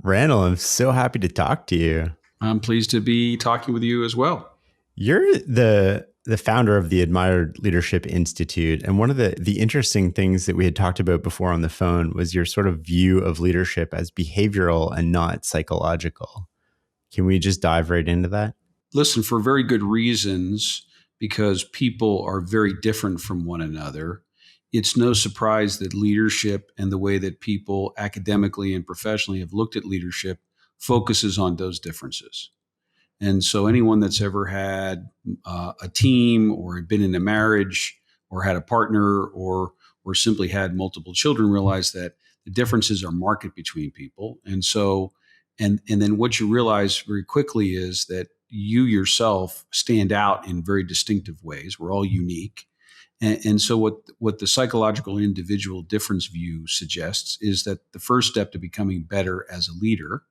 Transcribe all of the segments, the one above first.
Randall, I'm so happy to talk to you. I'm pleased to be talking with you as well. You're the founder of the Admired Leadership Institute. And one of the interesting things that we had talked about before on the phone was your sort of view of leadership as behavioral and not psychological. Can we just dive right into that? Listen, for very good reasons, because people are very different from one another. It's no surprise that leadership and the way that people academically and professionally have looked at leadership focuses on those differences. And so anyone that's ever had a team or been in a marriage or had a partner or simply had multiple children realize that the differences are marked between people. And so and then what you realize very quickly is that you yourself stand out in very distinctive ways. We're all unique. And so what the psychological individual difference view suggests is that the first step to becoming better as a leader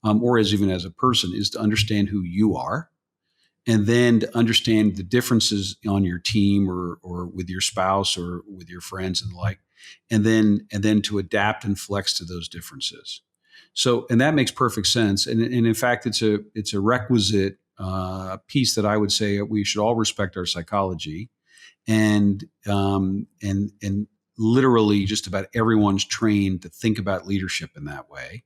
or as even as a person, is to understand who you are, and then to understand the differences on your team or with your spouse or with your friends and the like, and then to adapt and flex to those differences. So, and that makes perfect sense. And in fact, it's a requisite piece that I would say we should all respect our psychology, and literally just about everyone's trained to think about leadership in that way.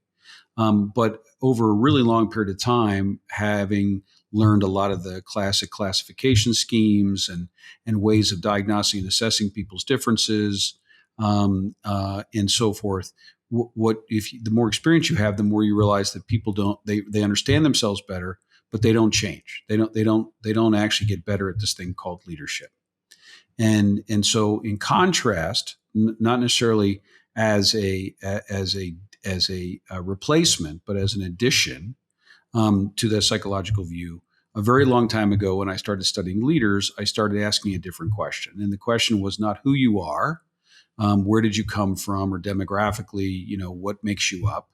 But over a really long period of time, having learned a lot of the classic classification schemes and ways of diagnosing and assessing people's differences, and so forth, the more experience you have, the more you realize that people they understand themselves better, but they don't change. They don't actually get better at this thing called leadership. And so in contrast, not necessarily as a replacement, but as an addition to the psychological view. A very long time ago, when I started studying leaders, I started asking a different question. And the question was not who you are, where did you come from, or demographically, what makes you up.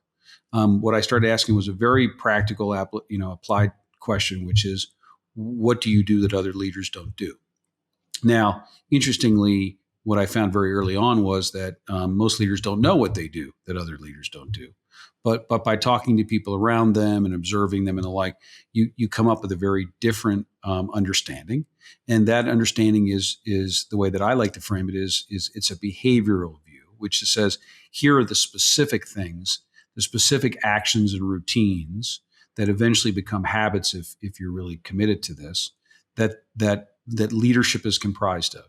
What I started asking was a very practical, applied question, which is, what do you do that other leaders don't do? Now, interestingly, what I found very early on was that most leaders don't know what they do that other leaders don't do. But by talking to people around them and observing them and the like, you come up with a very different understanding. And that understanding is the way that I like to frame it is it's a behavioral view, which says, here are the specific things, the specific actions and routines that eventually become habits if you're really committed to this, that leadership is comprised of.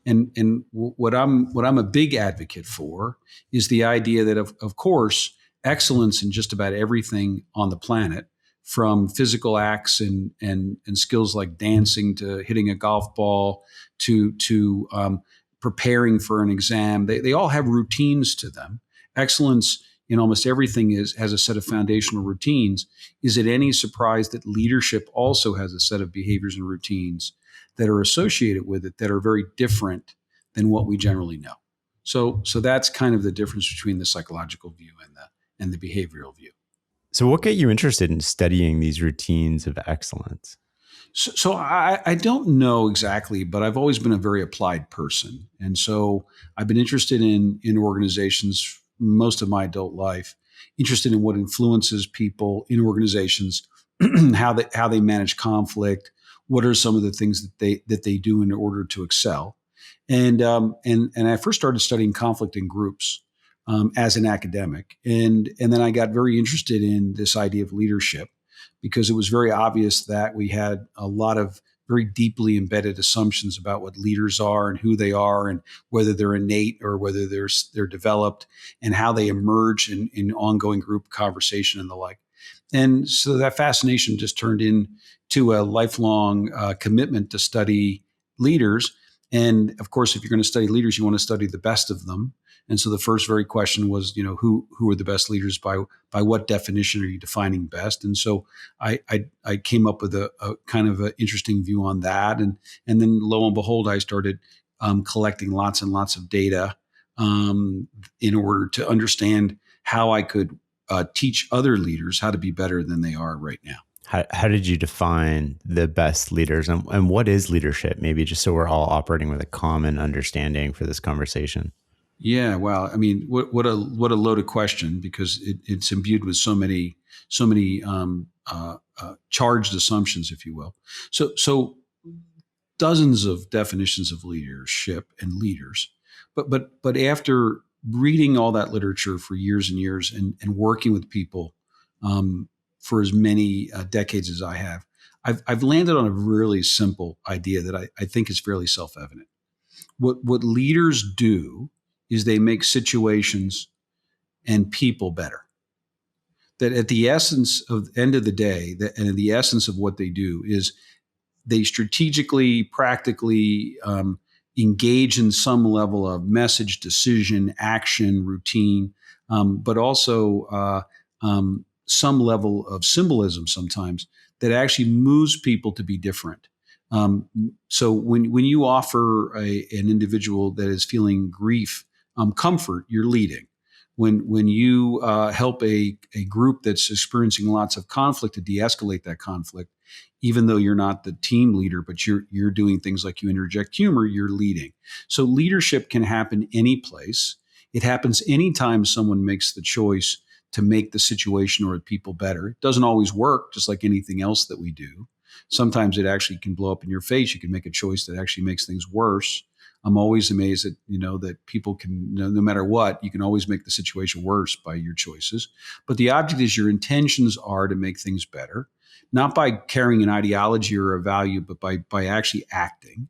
And what I'm a big advocate for is the idea that of course excellence in just about everything on the planet, from physical acts and skills like dancing to hitting a golf ball to preparing for an exam, they all have routines to them. Excellence in almost everything has a set of foundational routines. Is it any surprise that leadership also has a set of behaviors and routines that are associated with it that are very different than what we generally know? So that's kind of the difference between the psychological view and the behavioral view. So what got you interested in studying these routines of excellence? So I don't know exactly, but I've always been a very applied person. And so I've been interested in organizations most of my adult life, interested in what influences people in organizations, how they manage conflict, what are some of the things that they do in order to excel. And I first started studying conflict in groups as an academic. And then I got very interested in this idea of leadership, because it was very obvious that we had a lot of very deeply embedded assumptions about what leaders are and who they are and whether they're innate or whether they're developed, and how they emerge in ongoing group conversation and the like. And so that fascination just turned into a lifelong commitment to study leaders. And of course, if you're going to study leaders, you want to study the best of them. And so the first very question was, who are the best leaders? By what definition are you defining best? And so I came up with a kind of an interesting view on that. And then lo and behold, I started collecting lots and lots of data in order to understand how I could teach other leaders how to be better than they are right now. How did you define the best leaders, and what is leadership? Maybe just so we're all operating with a common understanding for this conversation. Yeah, wow. I mean, what a loaded question, because it's imbued with so many charged assumptions, if you will. So dozens of definitions of leadership and leaders, but after reading all that literature for years and years, and working with people um, for as many decades as I have, I've landed on a really simple idea that I think is fairly self evident. What leaders do is they make situations and people better. That at the essence of end of the day, and the essence of what they do is they strategically, practically engage in some level of message, decision, action, routine, but also some level of symbolism sometimes that actually moves people to be different. So when you offer an individual that is feeling grief comfort, you're leading. When you help a group that's experiencing lots of conflict to de-escalate that conflict, even though you're not the team leader, but you're doing things like you interject humor, you're leading. So leadership can happen any place. It happens anytime someone makes the choice to make the situation or the people better. It doesn't always work, just like anything else that we do. Sometimes it actually can blow up in your face. You can make a choice that actually makes things worse. I'm always amazed that that people can, no matter what, you can always make the situation worse by your choices. But the object is your intentions are to make things better, not by carrying an ideology or a value, but by actually acting.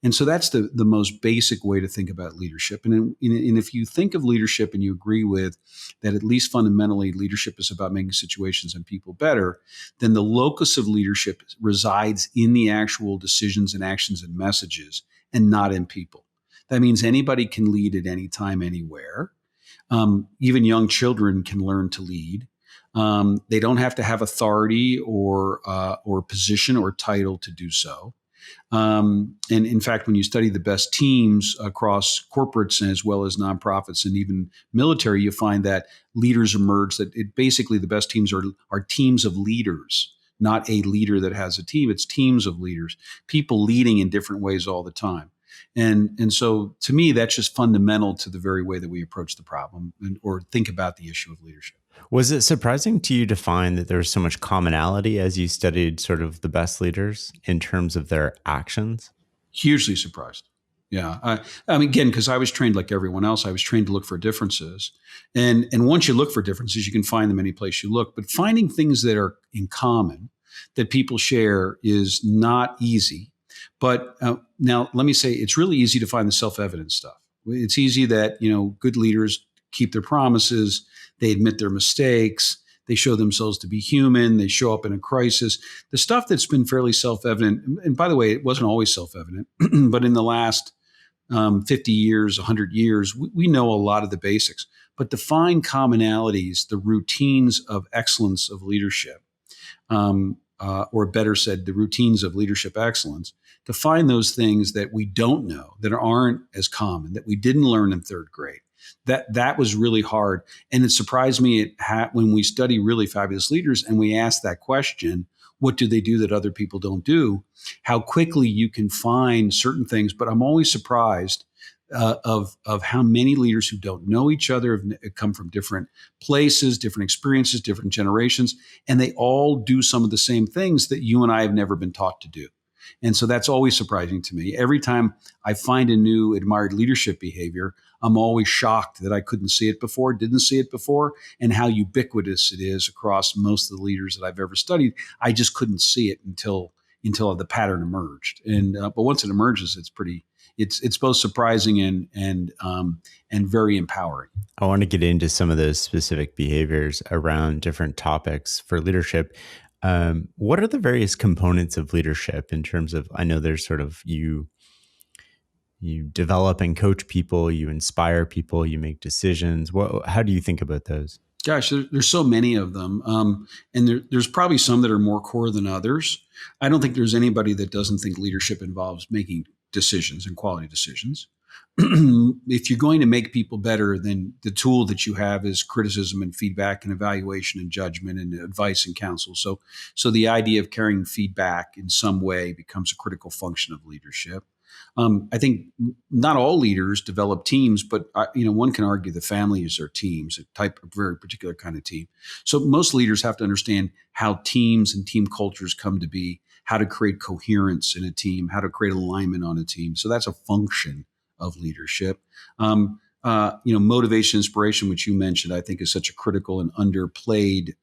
And so that's the most basic way to think about leadership. And if you think of leadership and you agree with that, at least fundamentally, leadership is about making situations and people better, then the locus of leadership resides in the actual decisions and actions and messages, and not in people. That means anybody can lead at any time, anywhere. Even young children can learn to lead. They don't have to have authority or position or title to do so. And in fact, when you study the best teams across corporates as well as nonprofits and even military, you find that leaders emerge. That basically the best teams are teams of leaders, not a leader that has a team. It's teams of leaders, people leading in different ways all the time. And so to me, that's just fundamental to the very way that we approach the problem or think about the issue of leadership. Was it surprising to you to find that there was so much commonality as you studied sort of the best leaders in terms of their actions? Hugely surprised. Yeah. I mean, again, because I was trained like everyone else, I was trained to look for differences. And once you look for differences, you can find them any place you look. But finding things that are in common that people share is not easy. But now let me say, it's really easy to find the self-evident stuff. It's easy that, good leaders keep their promises. They admit their mistakes. They show themselves to be human. They show up in a crisis. The stuff that's been fairly self-evident, and by the way, it wasn't always self-evident, but in the last 50 years, 100 years, we know a lot of the basics. But to find commonalities, the routines of excellence of leadership, or better said, the routines of leadership excellence, to find those things that we don't know, that aren't as common, that we didn't learn in third grade. That was really hard. And it surprised me when we study really fabulous leaders and we ask that question, what do they do that other people don't do? How quickly you can find certain things. But I'm always surprised of how many leaders who don't know each other have come from different places, different experiences, different generations, and they all do some of the same things that you and I have never been taught to do. And so that's always surprising to me. Every time I find a new admired leadership behavior, I'm always shocked that I couldn't see it before, didn't see it before, and how ubiquitous it is across most of the leaders that I've ever studied. I just couldn't see it until the pattern emerged. And but once it emerges, it's both surprising and very empowering. I want to get into some of those specific behaviors around different topics for leadership. What are the various components of leadership in terms of, I know there's sort of you develop and coach people, you inspire people, you make decisions. How do you think about those? Gosh, there's so many of them. And there's probably some that are more core than others. I don't think there's anybody that doesn't think leadership involves making decisions and quality decisions. If you're going to make people better, then the tool that you have is criticism and feedback and evaluation and judgment and advice and counsel. So the idea of carrying feedback in some way becomes a critical function of leadership. I think not all leaders develop teams, but one can argue the families are teams, a very particular kind of team. So most leaders have to understand how teams and team cultures come to be, how to create coherence in a team, how to create alignment on a team. So that's a function of leadership. Motivation, inspiration, which you mentioned, I think is such a critical and underplayed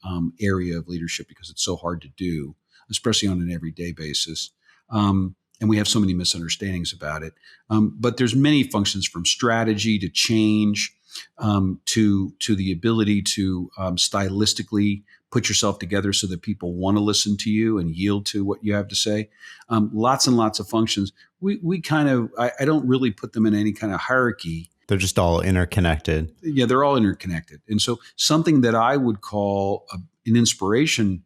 area of leadership because it's so hard to do, especially on an everyday basis. And we have so many misunderstandings about it. But there's many functions, from strategy to change, to the ability to stylistically put yourself together so that people want to listen to you and yield to what you have to say. Lots and lots of functions. I don't really put them in any kind of hierarchy. They're just all interconnected. Yeah, they're all interconnected. And so something that I would call an inspiration,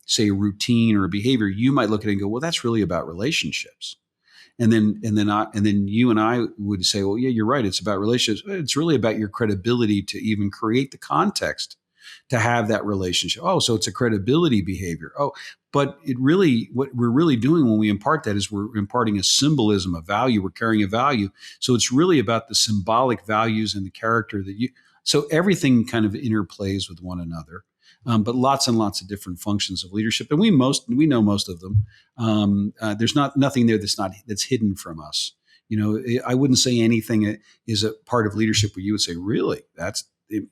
say a routine or a behavior, you might look at it and go, well, that's really about relationships. And then you and I would say, well, yeah, you're right. It's about relationships. It's really about your credibility to even create the context to have that relationship. Oh, so it's a credibility behavior. Oh, but what we're really doing when we impart that is we're imparting a symbolism, a value. We're carrying a value. So it's really about the symbolic values and the character so everything kind of interplays with one another. But lots and lots of different functions of leadership, and we know most of them. There's nothing there that's hidden from us. I wouldn't say anything that is a part of leadership where you would say, really,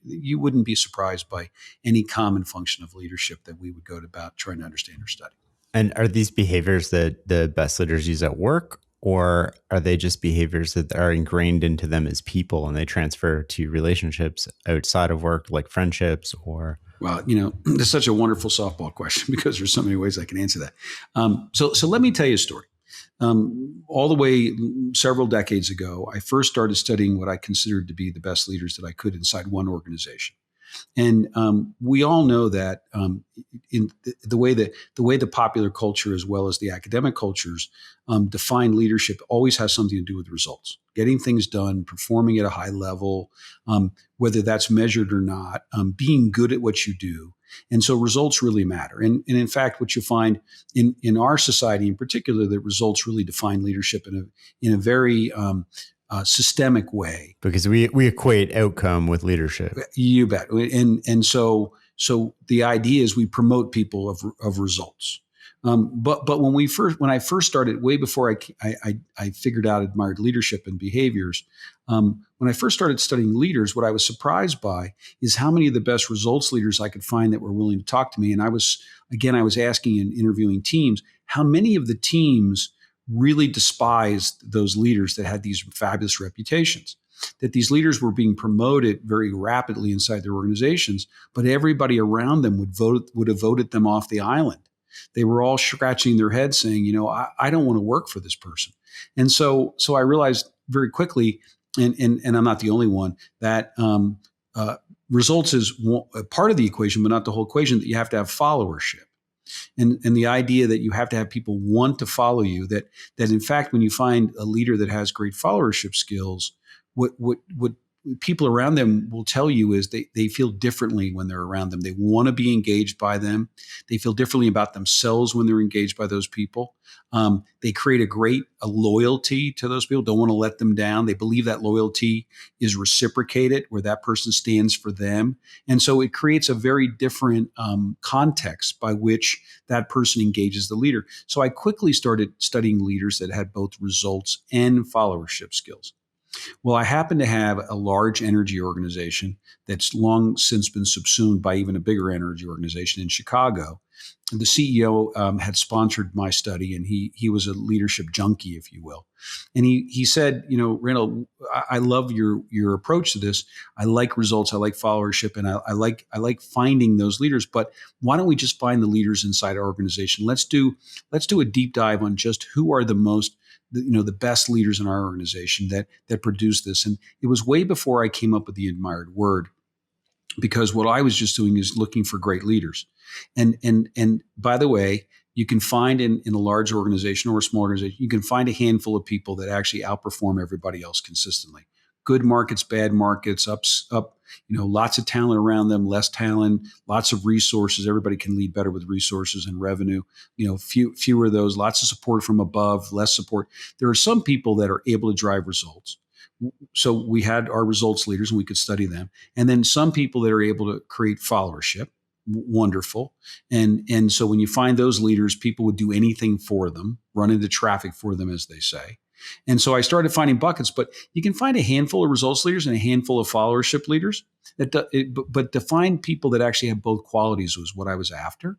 you wouldn't be surprised by any common function of leadership that we would go about trying to understand or study. And are these behaviors that the best leaders use at work, or are they just behaviors that are ingrained into them as people and they transfer to relationships outside of work, like friendships or? Well, it's such a wonderful softball question because there's so many ways I can answer that. So let me tell you a story. All the way several decades ago, I first started studying what I considered to be the best leaders that I could inside one organization. And we all know that in the way the popular culture as well as the academic cultures define leadership always has something to do with results, getting things done, performing at a high level, whether that's measured or not, being good at what you do. And so results really matter. And in fact, what you find in our society in particular, that results really define leadership in a very systemic way. Because we equate outcome with leadership. You bet. And so the idea is we promote people of results. But when I first started, way before I figured out admired leadership and behaviors, when I first started studying leaders, what I was surprised by is how many of the best results leaders I could find that were willing to talk to me. And I was asking and interviewing teams, how many of the teams really despised those leaders that had these fabulous reputations, that these leaders were being promoted very rapidly inside their organizations, but everybody around them would have voted them off the island. They were all scratching their heads saying, I don't want to work for this person. And so I realized very quickly, and I'm not the only one, that results is a part of the equation, but not the whole equation, that you have to have followership. And the idea that you have to have people want to follow you, that in fact, when you find a leader that has great followership skills, what people around them will tell you is they feel differently when they're around them. They want to be engaged by them. They feel differently about themselves when they're engaged by those people. They create a loyalty to those people, don't want to let them down. They believe that loyalty is reciprocated, where that person stands for them. And so it creates a very different context by which that person engages the leader. So I quickly started studying leaders that had both results and followership skills. Well, I happen to have a large energy organization that's long since been subsumed by even a bigger energy organization in Chicago. The CEO had sponsored my study, and he was a leadership junkie, if you will. And he said, Randall, I love your approach to this. I like results. I like followership, and I like finding those leaders. But why don't we just find the leaders inside our organization? Let's do a deep dive on just who are the best leaders in our organization that produce this. And it was way before I came up with the admired word, because what I was just doing is looking for great leaders. And by the way, you can find in a large organization or a small organization, you can find a handful of people that actually outperform everybody else consistently. good markets, bad markets, up, lots of talent around them, less talent, lots of resources. Everybody can lead better with resources and revenue. Fewer of those, lots of support from above, less support. There are some people that are able to drive results. So we had our results leaders and we could study them. And then some people that are able to create followership. Wonderful. And so when you find those leaders, people would do anything for them, run into traffic for them, as they say. And so I started finding buckets, but you can find a handful of results leaders and a handful of followership leaders. But to find people that actually have both qualities was what I was after.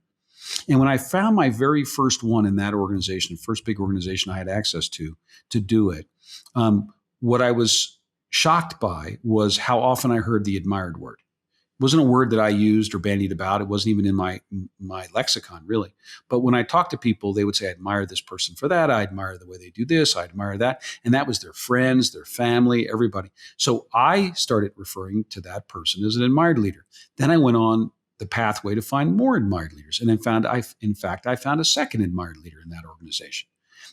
And when I found my very first one in that organization, the first big organization I had access to do it, what I was shocked by was how often I heard the admired word. It wasn't a word that I used or bandied about. It wasn't even in my lexicon, really. But when I talked to people, they would say, I admire this person for that. I admire the way they do this. I admire that. And that was their friends, their family, everybody. So I started referring to that person as an admired leader. Then I went on the pathway to find more admired leaders. And I found a second admired leader in that organization.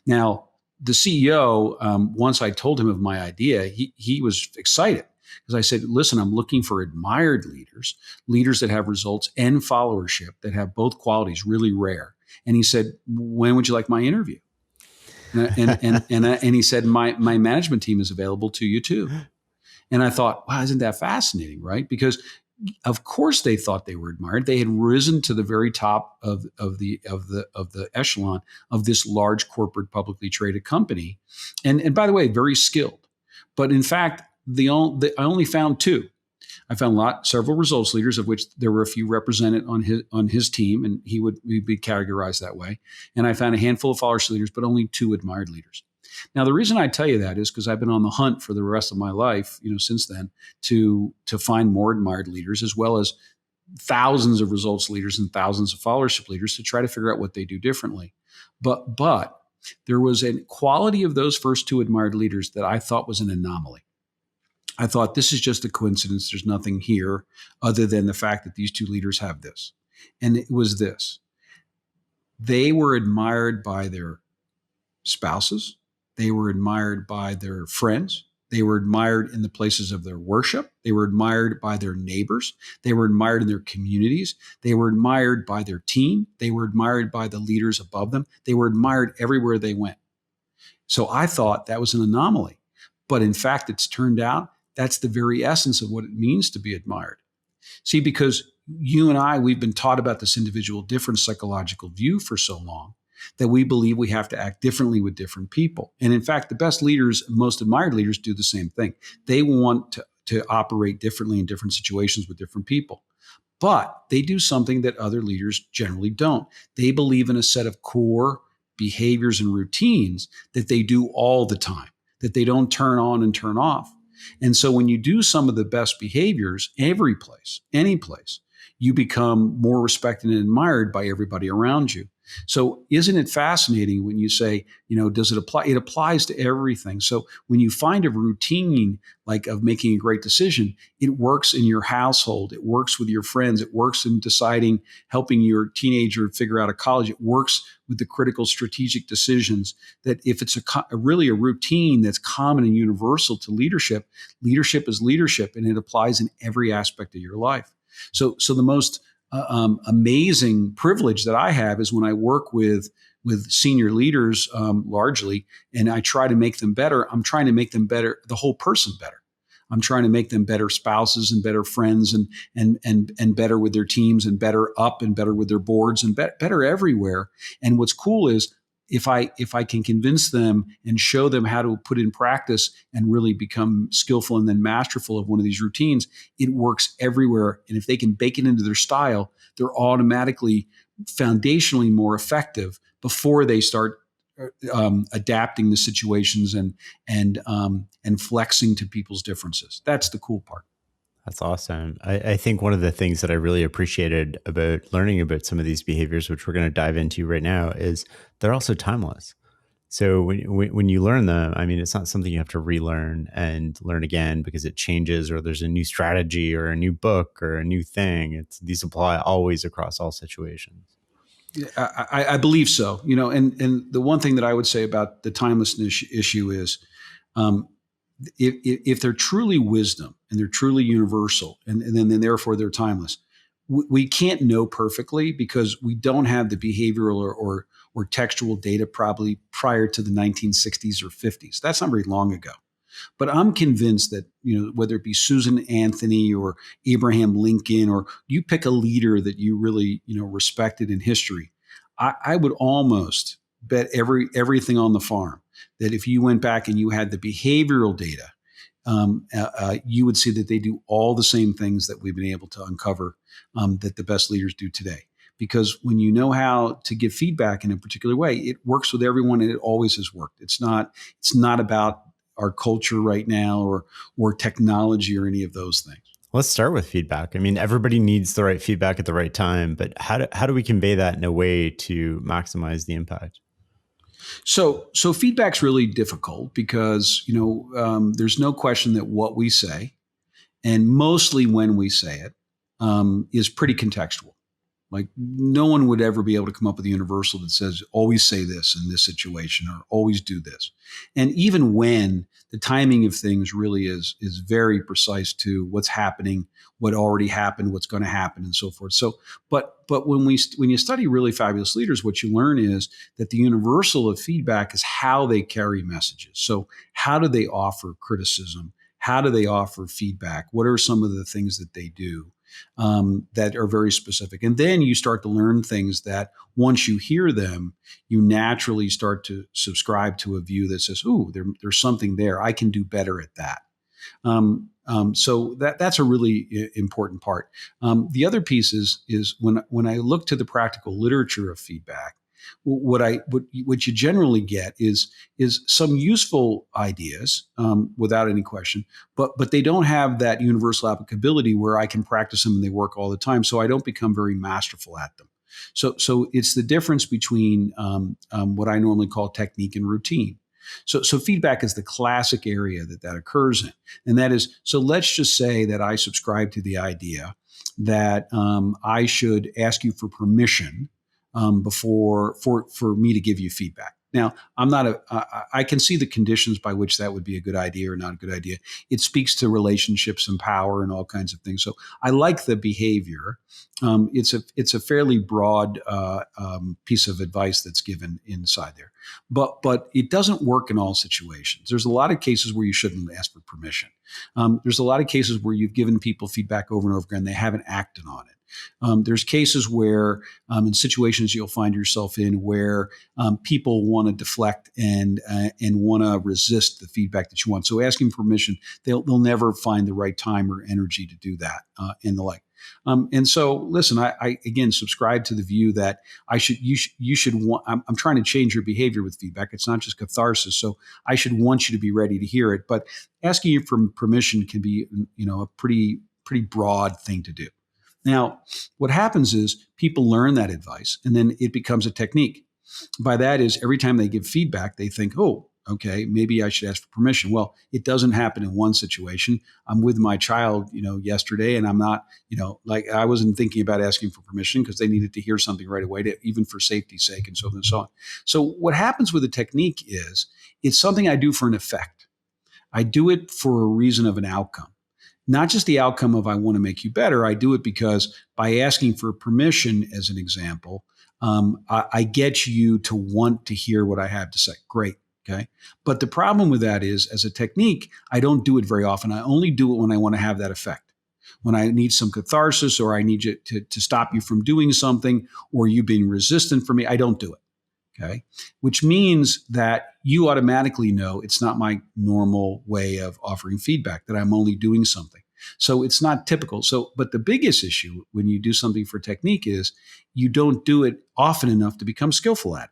Now, the CEO, once I told him of my idea, he was excited. Because I said, listen, I'm looking for admired leaders that have results and followership, that have both qualities, really rare. And he said, when would you like my interview? And he said, my management team is available to you too. And I thought, wow, isn't that fascinating, right? Because of course they thought they were admired. They had risen to the very top of the echelon of this large corporate publicly traded company. And by the way, very skilled. But in fact, I only found two. I found several results leaders, of which there were a few represented on his team, and he'd be categorized that way. And I found a handful of followership leaders, but only two admired leaders. Now, the reason I tell you that is because I've been on the hunt for the rest of my life, since then, to find more admired leaders, as well as thousands of results leaders and thousands of followership leaders, to try to figure out what they do differently. But there was a quality of those first two admired leaders that I thought was an anomaly. I thought, this is just a coincidence. There's nothing here other than the fact that these two leaders have this. And it was this. They were admired by their spouses. They were admired by their friends. They were admired in the places of their worship. They were admired by their neighbors. They were admired in their communities. They were admired by their team. They were admired by the leaders above them. They were admired everywhere they went. So I thought that was an anomaly. But in fact, it's turned out that's the very essence of what it means to be admired. See, because you and I, we've been taught about this individual different psychological view for so long that we believe we have to act differently with different people. And in fact, the best leaders, most admired leaders, do the same thing. They want to operate differently in different situations with different people. But they do something that other leaders generally don't. They believe in a set of core behaviors and routines that they do all the time, that they don't turn on and turn off. And so when you do some of the best behaviors, every place, any place, you become more respected and admired by everybody around you. So isn't it fascinating when you say, does it apply? It applies to everything. So when you find a routine like of making a great decision, it works in your household. It works with your friends. It works in helping your teenager figure out a college. It works with the critical strategic decisions. That if it's really a routine that's common and universal to leadership, leadership is leadership, and it applies in every aspect of your life. So the most amazing privilege that I have is when I work with senior leaders, largely, and I try to make them better. I'm trying to make them better, the whole person better. I'm trying to make them better spouses and better friends and better with their teams and better up and better with their boards and better everywhere. And what's cool is if I can convince them and show them how to put in practice and really become skillful and then masterful of one of these routines, it works everywhere. And if they can bake it into their style, they're automatically foundationally more effective before they start adapting the situations and flexing to people's differences. That's the cool part. That's awesome. I think one of the things that I really appreciated about learning about some of these behaviors, which we're going to dive into right now, is they're also timeless. So when you learn them, I mean, it's not something you have to relearn and learn again because it changes or there's a new strategy or a new book or a new thing. These apply always across all situations. I believe so. And the one thing that I would say about the timelessness issue is if they're truly wisdom and they're truly universal, and then therefore they're timeless, we can't know perfectly because we don't have the behavioral or textual data probably prior to the 1960s or 50s. That's not very long ago. But I'm convinced that, whether it be Susan Anthony or Abraham Lincoln, or you pick a leader that you really, respected in history, I would almost bet everything on the farm that if you went back and you had the behavioral data, you would see that they do all the same things that we've been able to uncover that the best leaders do today. Because when you know how to give feedback in a particular way, it works with everyone, and it always has worked. It's not about our culture right now or technology or any of those things. Let's start with feedback. I mean, everybody needs the right feedback at the right time, but how do we convey that in a way to maximize the impact? So feedback's really difficult because, there's no question that what we say, and mostly when we say it, is pretty contextual. Like, no one would ever be able to come up with a universal that says, always say this in this situation or always do this. And even when the timing of things really is very precise to what's happening, what already happened, what's going to happen, and so forth. So, but when you study really fabulous leaders, what you learn is that the universal of feedback is how they carry messages. So how do they offer criticism? How do they offer feedback? What are some of the things that they do that are very specific? And then you start to learn things that once you hear them, you naturally start to subscribe to a view that says, "Ooh, there's something there. I can do better at that." So that's a really important part. The other piece is when I look to the practical literature of feedback, what you generally get is some useful ideas, without any question, but they don't have that universal applicability where I can practice them and they work all the time. So I don't become very masterful at them. So it's the difference between what I normally call technique and routine. So feedback is the classic area that occurs in, and that is, so let's just say that I subscribe to the idea that I should ask you for permission before for me to give you feedback. Now, I can see the conditions by which that would be a good idea or not a good idea. It speaks to relationships and power and all kinds of things. So I like the behavior. It's a fairly broad piece of advice that's given inside there, but it doesn't work in all situations. There's a lot of cases where you shouldn't ask for permission. There's a lot of cases where you've given people feedback over and over again, they haven't acted on it. There's cases where, in situations you'll find yourself in, where people want to deflect and want to resist the feedback that you want. So asking permission, they'll never find the right time or energy to do that, and the like. And so, listen, I again subscribe to the view that you should want. I'm trying to change your behavior with feedback. It's not just catharsis. So I should want you to be ready to hear it. But asking you for permission can be, a pretty broad thing to do. Now, what happens is people learn that advice, and then it becomes a technique. By that is, every time they give feedback, they think, oh, okay, maybe I should ask for permission. Well, it doesn't happen in one situation. I'm with my child, yesterday, and I'm not, I wasn't thinking about asking for permission because they needed to hear something right away, even for safety's sake, and so on and so on. So what happens with a technique is it's something I do for an effect. I do it for a reason of an outcome. Not just the outcome of I want to make you better. I do it because by asking for permission, as an example, I get you to want to hear what I have to say. Great. Okay. But the problem with that is, as a technique, I don't do it very often. I only do it when I want to have that effect. When I need some catharsis, or I need you to stop you from doing something, or you being resistant for me, I don't do it. Okay. Which means that you automatically know it's not my normal way of offering feedback, that I'm only doing something. So it's not typical. But the biggest issue when you do something for technique is you don't do it often enough to become skillful at it.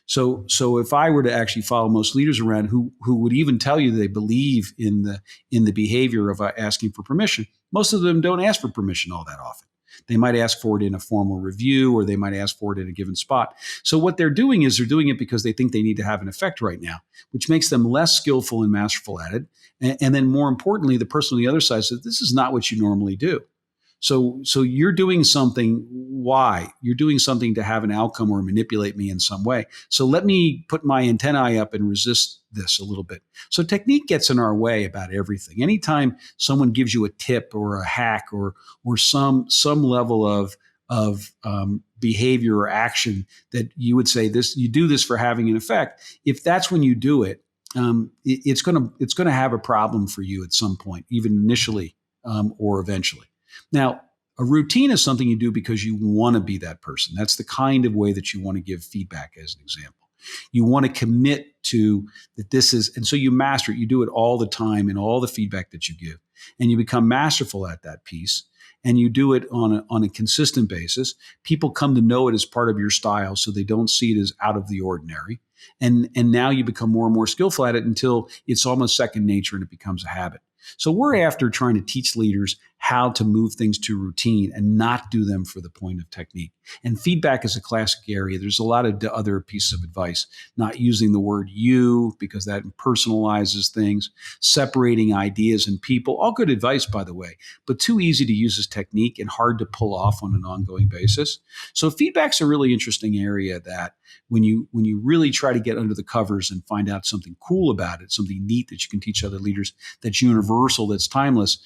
So if I were to actually follow most leaders around who would even tell you they believe in the behavior of asking for permission, most of them don't ask for permission all that often. They might ask for it in a formal review, or they might ask for it in a given spot. So what they're doing is they're doing it because they think they need to have an effect right now, which makes them less skillful and masterful at it. And then more importantly, the person on the other side says, this is not what you normally do. So you're doing something why? You're doing something to have an outcome or manipulate me in some way. So let me put my antennae up and resist this a little bit. So technique gets in our way about everything. Anytime someone gives you a tip or a hack or some level of behavior or action that you would say this, you do this for having an effect. If that's when you do it, it's gonna have a problem for you at some point, even initially or eventually. Now, a routine is something you do because you want to be that person. That's the kind of way that you want to give feedback, as an example. You want to commit to that this is, and so you master it. You do it all the time in all the feedback that you give, and you become masterful at that piece. And you do it on a consistent basis. People come to know it as part of your style, so they don't see it as out of the ordinary. And now you become more and more skillful at it until it's almost second nature and it becomes a habit. So we're after trying to teach leaders how to move things to routine and not do them for the point of technique. And feedback is a classic area. There's a lot of other pieces of advice, not using the word you because that personalizes things, separating ideas and people, all good advice, by the way, but too easy to use as technique and hard to pull off on an ongoing basis. So feedback's a really interesting area that when you really try to get under the covers and find out something cool about it, something neat that you can teach other leaders, that's universal, that's timeless,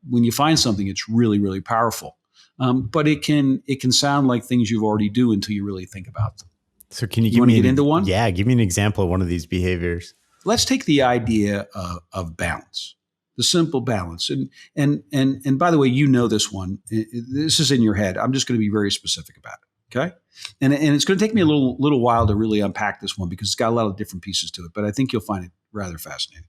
when you find something, it's really, really powerful. But it can sound like things you already do until you really think about them. So can you get into one? Yeah, give me an example of one of these behaviors. Let's take the idea of balance, the simple balance. And by the way, you know this one. This is in your head. I'm just going to be very specific about it. Okay. And it's going to take me a little while to really unpack this one because it's got a lot of different pieces to it, but I think you'll find it rather fascinating.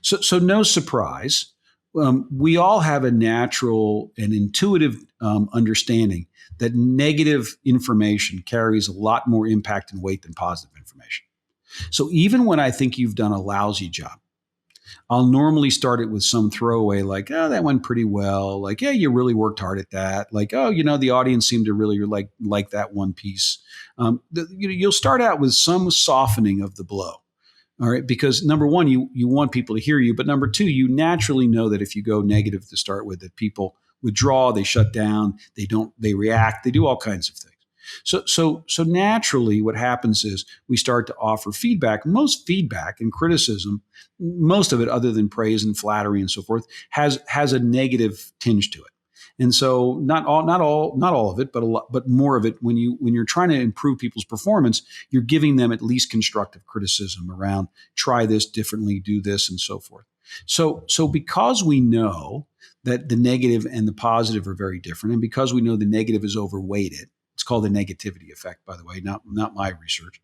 So no surprise. We all have a natural and intuitive understanding that negative information carries a lot more impact and weight than positive information. So even when I think you've done a lousy job, I'll normally start it with some throwaway like, oh, that went pretty well. Like, yeah, you really worked hard at that. Like, oh, the audience seemed to really like that one piece. You'll start out with some softening of the blow. All right. Because number one, you want people to hear you. But number two, you naturally know that if you go negative to start with, that people withdraw, they shut down, they react, they do all kinds of things. So naturally what happens is we start to offer feedback. Most feedback and criticism, most of it other than praise and flattery and so forth, has a negative tinge to it. And so not all of it, but more of it. When you're trying to improve people's performance, you're giving them at least constructive criticism around try this differently, do this, and so forth. So because we know that the negative and the positive are very different, and because we know the negative is overweighted, it's called the negativity effect, by the way, not my research.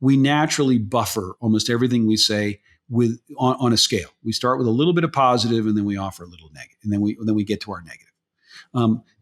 We naturally buffer almost everything we say on a scale. We start with a little bit of positive, and then we offer a little negative, and then we get to our negative.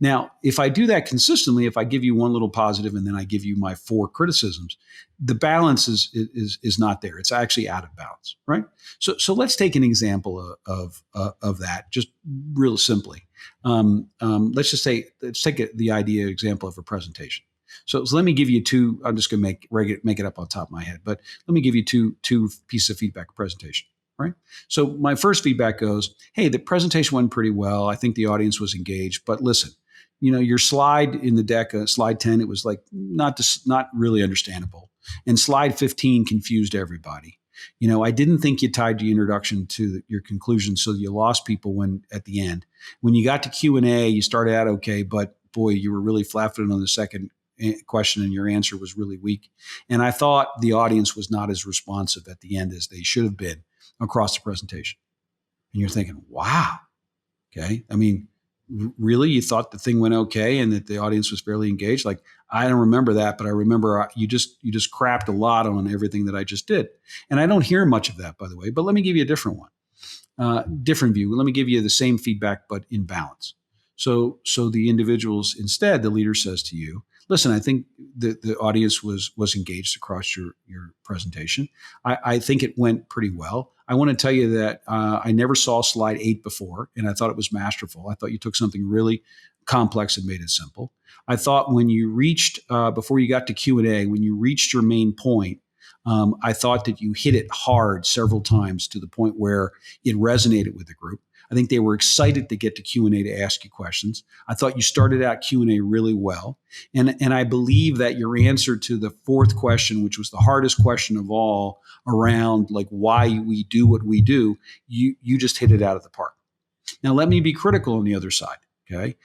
Now, if I do that consistently, if I give you one little positive and then I give you my 4 criticisms, the balance is not there. It's actually out of balance, right? So let's take an example of that, just real simply. Let's take the idea example of a presentation. So let me give you 2. I'm just going to make it up on top of my head, but let me give you two pieces of feedback presentation. Right. So my first feedback goes, hey, the presentation went pretty well. I think the audience was engaged, but listen, your slide in the deck, slide 10, it was like not really understandable. And slide 15 confused everybody. I didn't think you tied your introduction to your conclusion, so you lost people at the end. When you got to Q&A, you started out okay, but boy, you were really flat-footed on the second question and your answer was really weak. And I thought the audience was not as responsive at the end as they should have been across the presentation. And you're thinking, wow, okay. I mean, really? You thought the thing went okay and that the audience was fairly engaged? Like, I don't remember that, but I remember you just crapped a lot on everything that I just did. And I don't hear much of that, by the way, but let me give you a different one, different view. Let me give you the same feedback, but in balance. So the individuals, instead, the leader says to you, listen, I think the audience was engaged across your presentation. I think it went pretty well. I want to tell you that I never saw slide 8 before, and I thought it was masterful. I thought you took something really complex and made it simple. I thought when you reached, before you got to Q&A, when you reached your main point, I thought that you hit it hard several times to the point where it resonated with the group. I think they were excited to get to Q&A to ask you questions. I thought you started out Q&A really well. And I believe that your answer to the fourth question, which was the hardest question of all, around like why we do what we do, you just hit it out of the park. Now, let me be critical on the other side. Okay.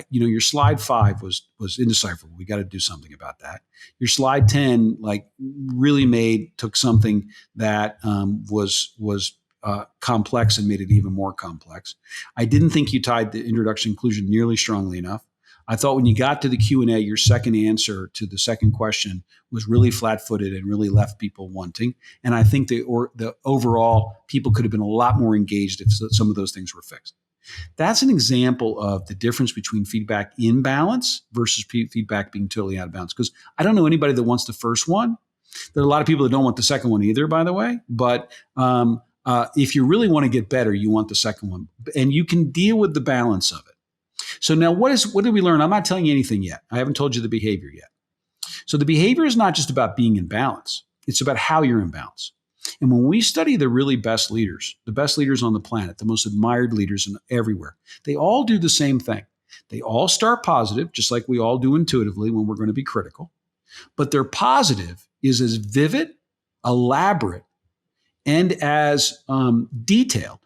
Your slide 5 was indecipherable. We got to do something about that. Your slide 10, really took something that was complex and made it even more complex. I didn't think you tied the introduction conclusion nearly strongly enough. I thought when you got to the Q&A, your second answer to the second question was really flat-footed and really left people wanting. And I think the overall people could have been a lot more engaged if some of those things were fixed. That's an example of the difference between feedback in balance versus feedback being totally out of balance. Because I don't know anybody that wants the first one. There are a lot of people that don't want the second one either, by the way. But if you really want to get better, you want the second one. And you can deal with the balance of it. So now what did we learn? I'm not telling you anything yet. I haven't told you the behavior yet. So the behavior is not just about being in balance. It's about how you're in balance. And when we study the really best leaders, the best leaders on the planet, the most admired leaders everywhere, they all do the same thing. They all start positive, just like we all do intuitively when we're going to be critical. But their positive is as vivid, elaborate, and as detailed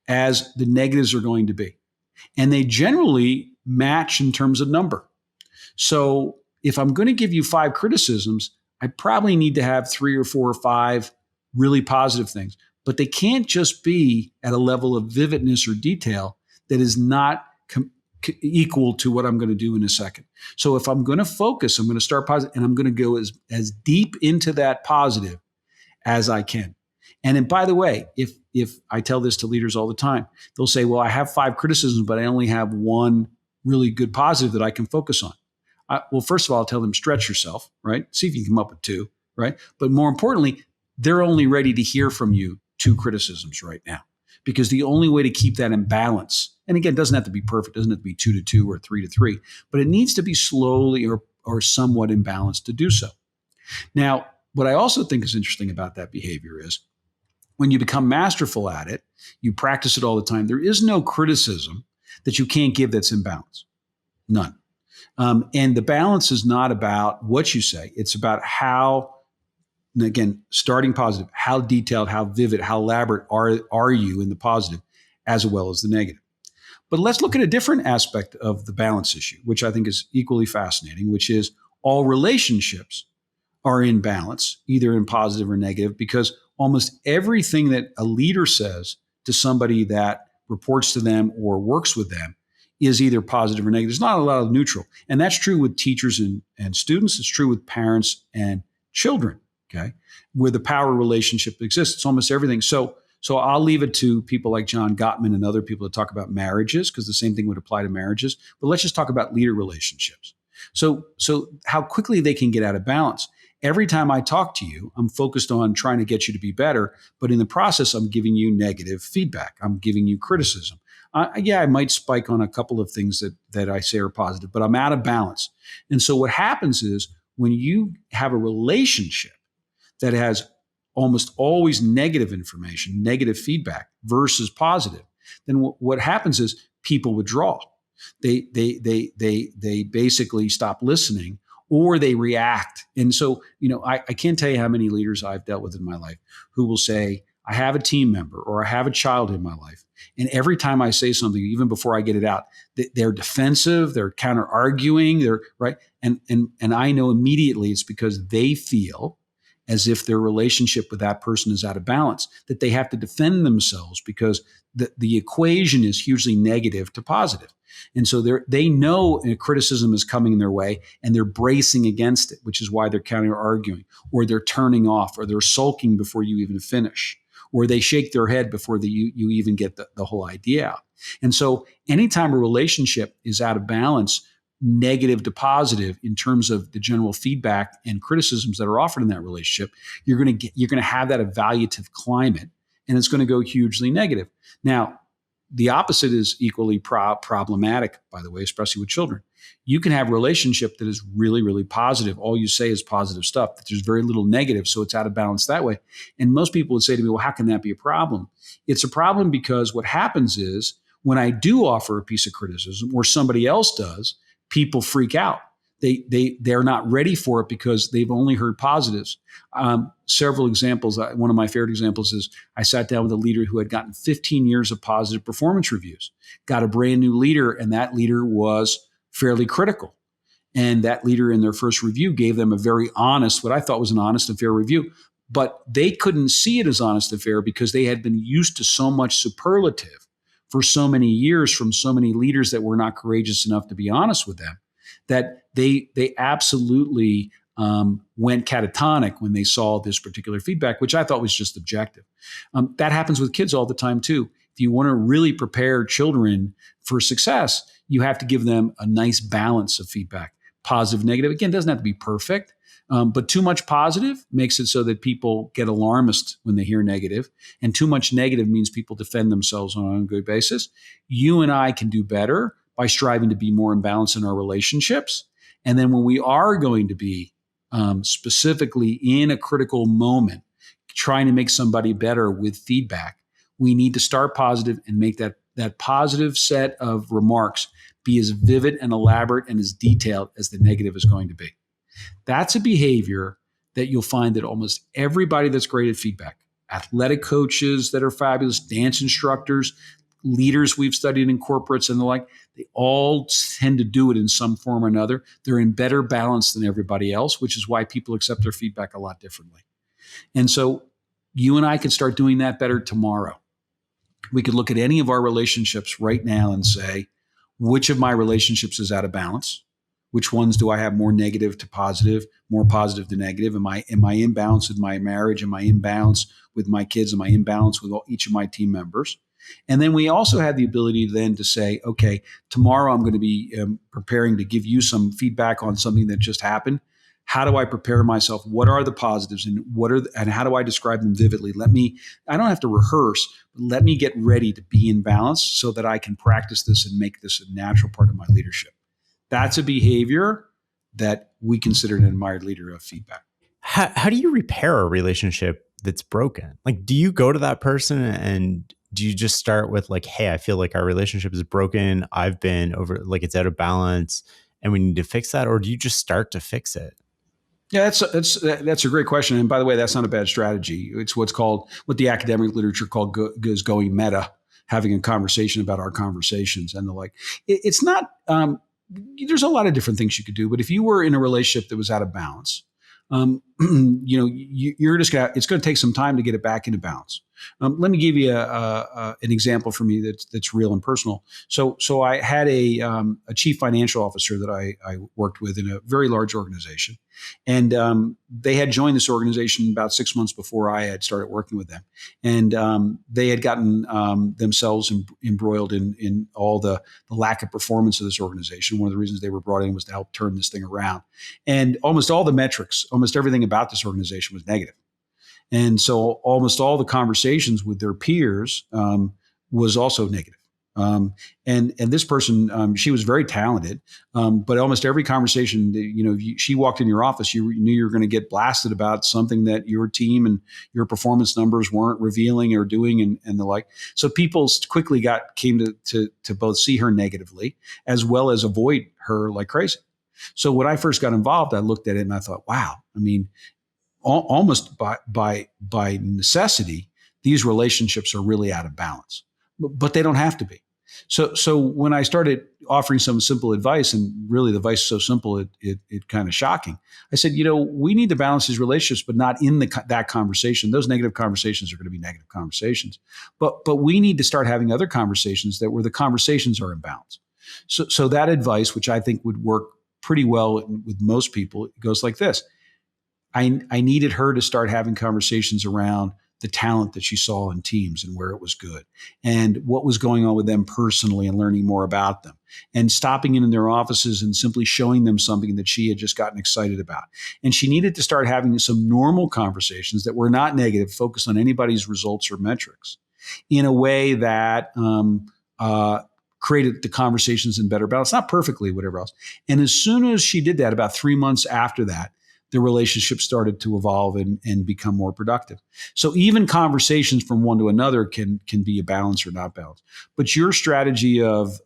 as the negatives are going to be. And they generally match in terms of number. So if I'm going to give you 5 criticisms, I probably need to have 3 or 4 or 5 really positive things. But they can't just be at a level of vividness or detail that is not equal to what I'm going to do in a second. So if I'm going to focus, I'm going to start positive, and I'm going to go as deep into that positive as I can. And then, by the way, if I tell this to leaders all the time, they'll say, well, I have 5 criticisms, but I only have 1 really good positive that I can focus on. Well, first of all, I'll tell them, stretch yourself, right? See if you can come up with 2, right? But more importantly, they're only ready to hear from you 2 criticisms right now, because the only way to keep that in balance, and again, it doesn't have to be perfect, it doesn't have to be 2 to 2 or 3 to 3, but it needs to be slowly or somewhat in balance to do so. Now, what I also think is interesting about that behavior is when you become masterful at it, you practice it all the time, there is no criticism that you can't give that's in balance. None. And the balance is not about what you say. It's about how, and again, starting positive, how detailed, how vivid, how elaborate are you in the positive as well as the negative. But let's look at a different aspect of the balance issue, which I think is equally fascinating, which is all relationships are in balance, either in positive or negative, because almost everything that a leader says to somebody that reports to them or works with them is either positive or negative. There's not a lot of neutral. And that's true with teachers and students. It's true with parents and children, okay? Where the power relationship exists. It's almost everything. So I'll leave it to people like John Gottman and other people to talk about marriages, because the same thing would apply to marriages. But let's just talk about leader relationships. So how quickly they can get out of balance. Every time I talk to you, I'm focused on trying to get you to be better. But in the process, I'm giving you negative feedback. I'm giving you criticism. I might spike on a couple of things that I say are positive, but I'm out of balance. And so what happens is when you have a relationship that has almost always negative information, negative feedback versus positive, then what happens is people withdraw. They basically stop listening, or they react. And so, I can't tell you how many leaders I've dealt with in my life who will say, I have a team member or I have a child in my life, and every time I say something, even before I get it out, they're defensive, they're counter arguing, they're right. And I know immediately it's because they feel as if their relationship with that person is out of balance, that they have to defend themselves because the equation is hugely negative to positive. And so they know a criticism is coming their way, and they're bracing against it, which is why they're counter arguing, or they're turning off, or they're sulking before you even finish, or they shake their head before you even get the whole idea out. And so anytime a relationship is out of balance, negative to positive in terms of the general feedback and criticisms that are offered in that relationship, you're going to have that evaluative climate, and it's going to go hugely negative. Now, The opposite is equally problematic, by the way, especially with children. You can have a relationship that is really, really positive. All you say is positive stuff, that there's very little negative, so it's out of balance that way. And most people would say to me, well, how can that be a problem? It's a problem because what happens is when I do offer a piece of criticism or somebody else does, people freak out. They're not ready for it because they've only heard positives. Several examples. One of my favorite examples is I sat down with a leader who had gotten 15 years of positive performance reviews, got a brand new leader, and that leader was fairly critical. And that leader in their first review gave them a very honest, what I thought was an honest and fair review. But they couldn't see it as honest and fair because they had been used to so much superlative for so many years from so many leaders that were not courageous enough to be honest with them, that they absolutely went catatonic when they saw this particular feedback, which I thought was just objective. That happens with kids all the time too. If you want to really prepare children for success, you have to give them a nice balance of feedback, positive, negative. Again, it doesn't have to be perfect, but too much positive makes it so that people get alarmist when they hear negative, and too much negative means people defend themselves on an ongoing basis. You and I can do better by striving to be more in balance in our relationships. And then when we are going to be specifically in a critical moment, trying to make somebody better with feedback, we need to start positive and make that positive set of remarks be as vivid and elaborate and as detailed as the negative is going to be. That's a behavior that you'll find that almost everybody that's great at feedback, athletic coaches that are fabulous, dance instructors, leaders we've studied in corporates and the like, they all tend to do it in some form or another. They're in better balance than everybody else, which is why people accept their feedback a lot differently. And so you and I could start doing that better tomorrow. We could look at any of our relationships right now and say, which of my relationships is out of balance? Which ones do I have more negative to positive, more positive to negative? Am I in balance with my marriage? Am I in balance with my kids? Am I in balance with each of my team members? And then we also have the ability then to say, okay, tomorrow I'm going to be preparing to give you some feedback on something that just happened. How do I prepare myself? What are the positives and and how do I describe them vividly? I don't have to rehearse, but let me get ready to be in balance so that I can practice this and make this a natural part of my leadership. That's a behavior that we consider an admired leader of feedback. How do you repair a relationship that's broken? Like, do you go to that person and do you just start with like, hey, I feel like our relationship is broken. I've been like it's out of balance and we need to fix that? Or do you just start to fix it? Yeah, that's a great question. And by the way, that's not a bad strategy. It's what the academic literature is going meta, having a conversation about our conversations and the like. It's not, there's a lot of different things you could do, but if you were in a relationship that was out of balance, you're just it's going to take some time to get it back into balance. Let me give you an example for me that's real and personal. So I had a chief financial officer that I worked with in a very large organization, and they had joined this organization about 6 months before I had started working with them, and they had gotten themselves embroiled in all the lack of performance of this organization. One of the reasons they were brought in was to help turn this thing around, and almost all the metrics, almost everything about this organization was negative. And so almost all the conversations with their peers was also negative. And this person, she was very talented, but almost every conversation, she walked in your office, you knew you were going to get blasted about something that your team and your performance numbers weren't revealing or doing and the like. So people quickly came to both see her negatively as well as avoid her like crazy. So when I first got involved, I looked at it and I thought, wow, I mean, almost by necessity, these relationships are really out of balance, but they don't have to be. So when I started offering some simple advice, and really the advice is so simple, it kind of shocking. I said, we need to balance these relationships, but not in that conversation. Those negative conversations are going to be negative conversations, but we need to start having other conversations where the conversations are in balance. So that advice, which I think would work pretty well with most people, it goes like this. I needed her to start having conversations around the talent that she saw in teams and where it was good and what was going on with them personally and learning more about them and stopping in their offices and simply showing them something that she had just gotten excited about. And she needed to start having some normal conversations that were not negative, focused on anybody's results or metrics in a way that created the conversations in better balance, not perfectly, whatever else. And as soon as she did that, about 3 months after that, the relationship started to evolve and become more productive. So even conversations from one to another can be a balance or not balance. But your strategy of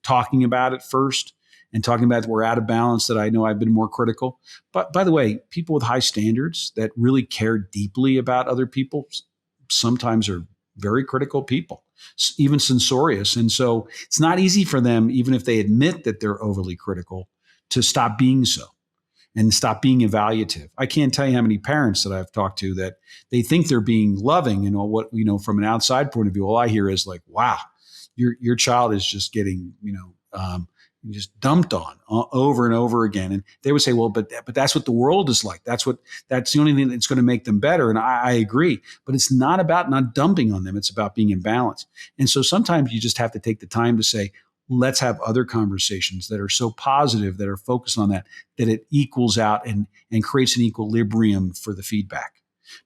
talking about it first and talking about we're out of balance, that I know I've been more critical. But by the way, people with high standards that really care deeply about other people sometimes are very critical people, even censorious. And so it's not easy for them, even if they admit that they're overly critical, to stop being so and stop being evaluative. I can't tell you how many parents that I've talked to that they think they're being loving, and what, from an outside point of view, all I hear is like, wow, your child is just getting, just dumped on over and over again. And they would say, well, but that's what the world is like. That's the only thing that's going to make them better. And I agree, but it's not about not dumping on them. It's about being in balance. And so sometimes you just have to take the time to say, let's have other conversations that are so positive, that are focused on that it equals out and creates an equilibrium for the feedback.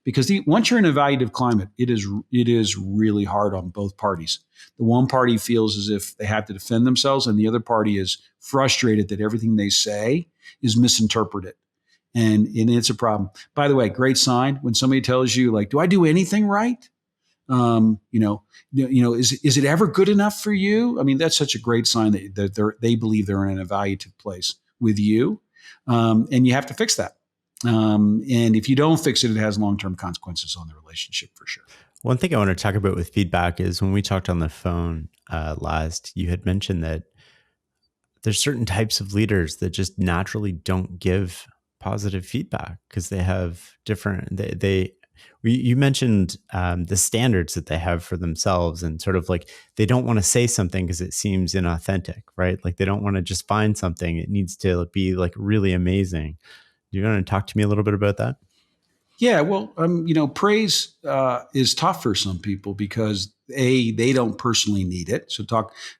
Because once you're in an evaluative climate, it is really hard on both parties. The one party feels as if they have to defend themselves, and the other party is frustrated that everything they say is misinterpreted. And it's a problem. By the way, great sign when somebody tells you, like, do I do anything right? Is it ever good enough for you? I mean, that's such a great sign that they believe they're in an evaluative place with you. And you have to fix that. And if you don't fix it, it has long-term consequences on the relationship for sure. One thing I want to talk about with feedback is when we talked on the phone last, you had mentioned that there's certain types of leaders that just naturally don't give positive feedback because they have different, you mentioned the standards that they have for themselves, and sort of like they don't want to say something because it seems inauthentic, right? Like they don't want to just find something. It needs to be like really amazing. Do you want to talk to me a little bit about that? Yeah, well, praise is tough for some people because they don't personally need it. So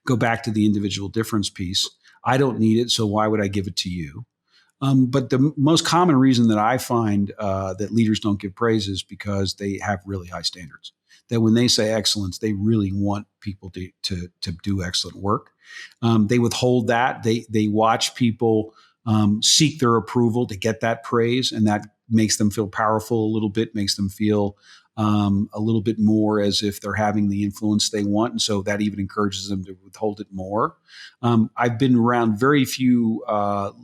go back to the individual difference piece. I don't need it, so why would I give it to you? But the most common reason that I find that leaders don't give praise is because they have really high standards. That when they say excellence, they really want people to do excellent work. They withhold that. They watch people seek their approval to get that praise, and that makes them feel powerful a little bit, makes them feel a little bit more as if they're having the influence they want. And so that even encourages them to withhold it more. I've been around very few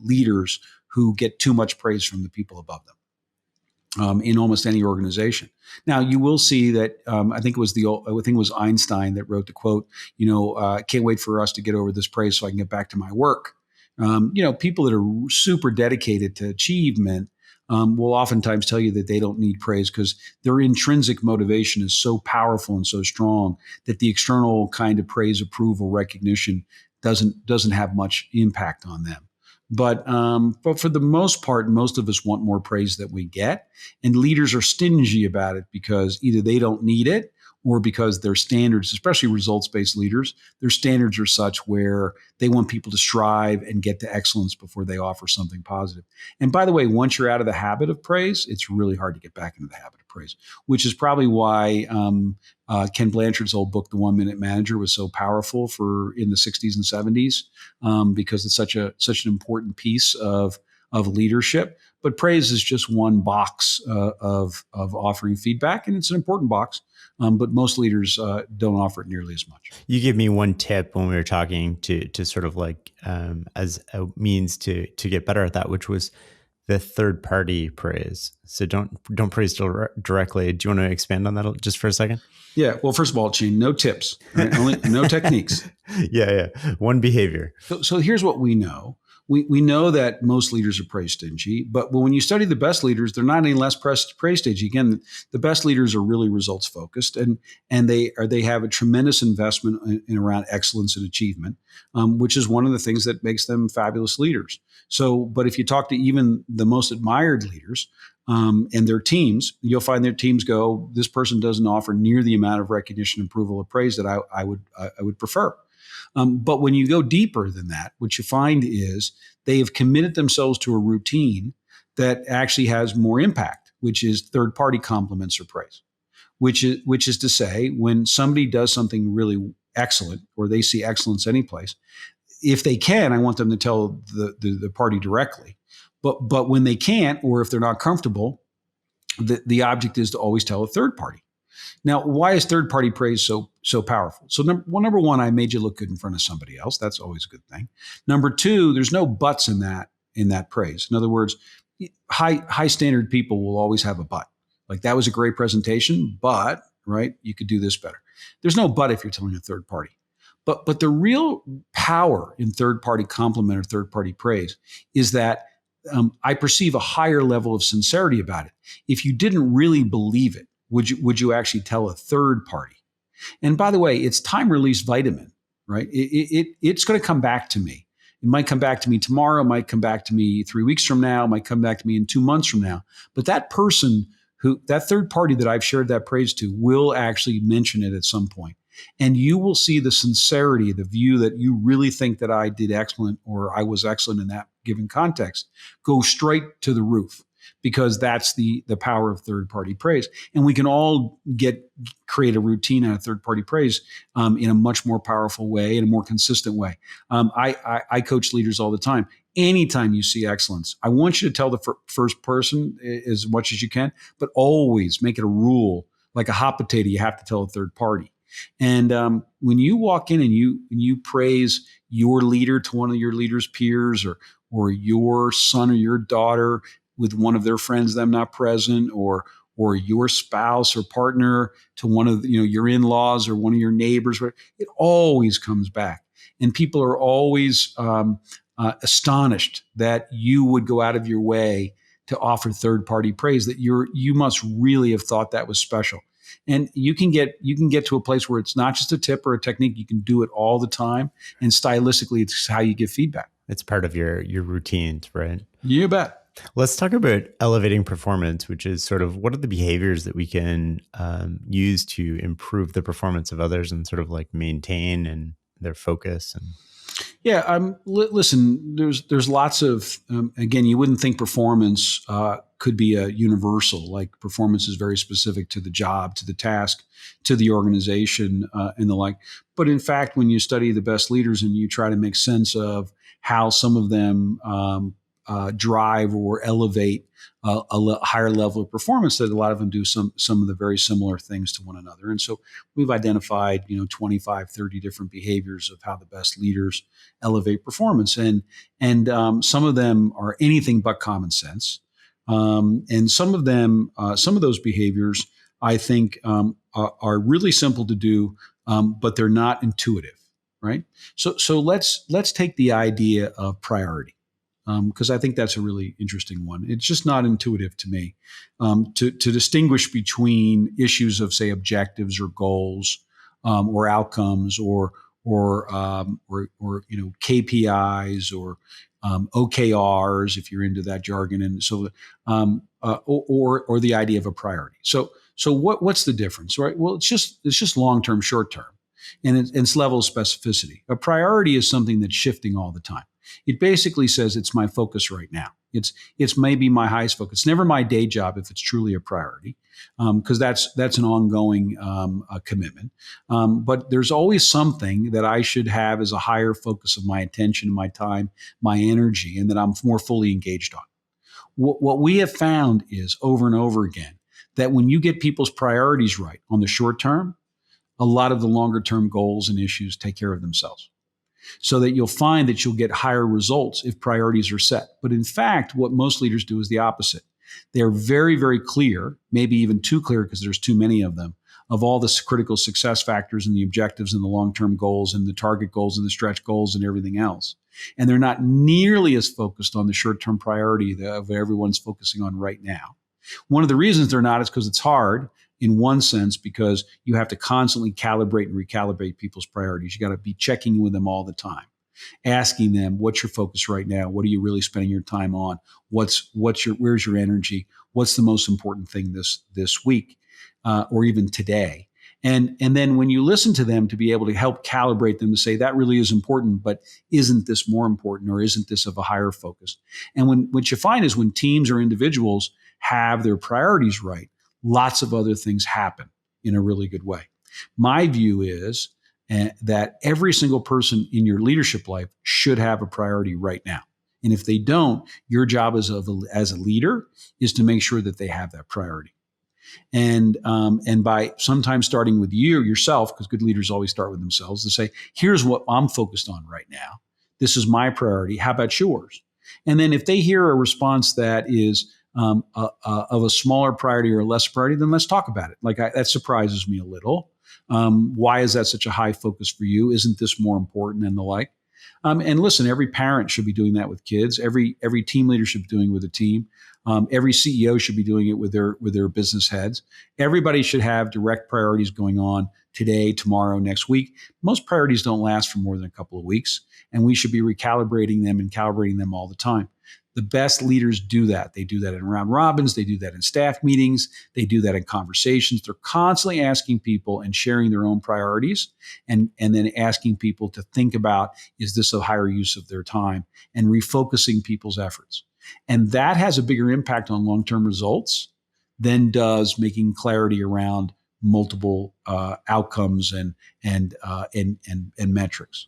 leaders who get too much praise from the people above them in almost any organization. Now, you will see that I think it was Einstein that wrote the quote, can't wait for us to get over this praise so I can get back to my work. People that are super dedicated to achievement will oftentimes tell you that they don't need praise because their intrinsic motivation is so powerful and so strong that the external kind of praise, approval, recognition doesn't have much impact on them. But for the most part, most of us want more praise than we get. And leaders are stingy about it because either they don't need it or because their standards, especially results-based leaders, their standards are such where they want people to strive and get to excellence before they offer something positive. And by the way, once you're out of the habit of praise, it's really hard to get back into the habit of praise, which is probably why Ken Blanchard's old book, The 1 Minute Manager, was so powerful in the 60s and 70s because it's such an important piece of leadership. But praise is just one box of offering feedback, and it's an important box. But most leaders don't offer it nearly as much. You gave me one tip when we were talking to sort of like as a means to get better at that, which was the third party praise. So don't praise directly. Do you want to expand on that just for a second? Yeah. Well, first of all, Gene, no tips, right? Only no techniques. Yeah. One behavior. So here's what we know. We know that most leaders are praise stingy, but when you study the best leaders, they're not any less praise stingy. Again, the best leaders are really results focused, and they have a tremendous investment in around excellence and achievement, which is one of the things that makes them fabulous leaders. So, but if you talk to even the most admired leaders and their teams, you'll find their teams go, this person doesn't offer near the amount of recognition, approval, or praise that I would prefer. But when you go deeper than that, what you find is they have committed themselves to a routine that actually has more impact, which is third-party compliments or praise, which is to say, when somebody does something really excellent, or they see excellence any place. If they can, I want them to tell the party directly. But when they can't, or if they're not comfortable, the object is to always tell a third party. Now, why is third party praise so powerful? So number one, I made you look good in front of somebody else. That's always a good thing. Number two, there's no buts in that praise. In other words, high standard people will always have a but. Like, that was a great presentation, but right, you could do this better. There's no but if you're telling a third party. But the real power in third party compliment or third party praise is that I perceive a higher level of sincerity about it. If you didn't really believe it, would you actually tell a third party? And by the way, it's time release vitamin, right? It's going to come back to me. It might come back to me tomorrow, might come back to me 3 weeks from now, might come back to me in 2 months from now. But that person that third party that I've shared that praise to will actually mention it at some point. And you will see the sincerity, the view that you really think that I did excellent or I was excellent in that given context, go straight to the roof, because that's the power of third-party praise. And we can all create a routine out of third-party praise in a much more powerful way, in a more consistent way. I coach leaders all the time. Anytime you see excellence, I want you to tell the first person as much as you can, but always make it a rule. Like a hot potato, you have to tell a third party. And when you walk in and you praise your leader to one of your leader's peers, or your son or your daughter with one of their friends, them not present, or your spouse or partner to one of your in-laws or one of your neighbors, it always comes back. And people are always astonished that you would go out of your way to offer third-party praise, that you must really have thought that was special. And you can get to a place where it's not just a tip or a technique. You can do it all the time. And stylistically, it's how you give feedback. It's part of your routines, right? You bet. Let's talk about elevating performance, which is sort of what are the behaviors that we can use to improve the performance of others and sort of like maintain and their focus and. Yeah, listen, there's lots of, again, you wouldn't think performance could be a universal, like performance is very specific to the job, to the task, to the organization, and the like. But in fact, when you study the best leaders and you try to make sense of how some of them drive or elevate a higher level of performance, that a lot of them do some of the very similar things to one another. And so we've identified 25, 30 different behaviors of how the best leaders elevate performance. And some of them are anything but common sense. And some of those behaviors, I think, are really simple to do, but they're not intuitive, right? So let's take the idea of priority. Because I think that's a really interesting one. It's just not intuitive to me to distinguish between issues of, say, objectives or goals or outcomes or KPIs or OKRs, if you're into that jargon, and so or the idea of a priority. So what's the difference, right? Well, it's just long term, short term, and it's level of specificity. A priority is something that's shifting all the time. It basically says it's my focus right now. It's maybe my highest focus. It's never my day job if it's truly a priority, because that's an ongoing commitment. But there's always something that I should have as a higher focus of my attention, my time, my energy, and that I'm more fully engaged on. What we have found is over and over again that when you get people's priorities right on the short term, a lot of the longer term goals and issues take care of themselves. So that you'll find that you'll get higher results if priorities are set. But in fact, what most leaders do is the opposite. They're very, very clear, maybe even too clear because there's too many of them, of all the critical success factors and the objectives and the long-term goals and the target goals and the stretch goals and everything else. And they're not nearly as focused on the short-term priority that everyone's focusing on right now. One of the reasons they're not is because it's hard, in one sense, because you have to constantly calibrate and recalibrate people's priorities. You got to be checking with them all the time, asking them, what's your focus right now? What are you really spending your time on? Where's your energy? What's the most important thing this week, or even today? And then when you listen to them, to be able to help calibrate them to say that really is important, but isn't this more important, or isn't this of a higher focus? And what you find is when teams or individuals have their priorities right, lots of other things happen in a really good way. My view is, that every single person in your leadership life should have a priority right now. And if they don't, your job as a leader is to make sure that they have that priority. And by sometimes starting with yourself, because good leaders always start with themselves, to say, here's what I'm focused on right now. This is my priority. How about yours? And then if they hear a response that is of a smaller priority or a less priority, then let's talk about it. That surprises me a little. Why is that such a high focus for you? Isn't this more important, and the like? And listen, every parent should be doing that with kids. Every team leader should be doing it with a team. Every CEO should be doing it with their business heads. Everybody should have direct priorities going on today, tomorrow, next week. Most priorities don't last for more than a couple of weeks, and we should be recalibrating them and calibrating them all the time. The best leaders do that. They do that in round robins. They do that in staff meetings. They do that in conversations. They're constantly asking people and sharing their own priorities, and then asking people to think about, is this a higher use of their time, and refocusing people's efforts. And that has a bigger impact on long-term results than does making clarity around multiple outcomes and metrics.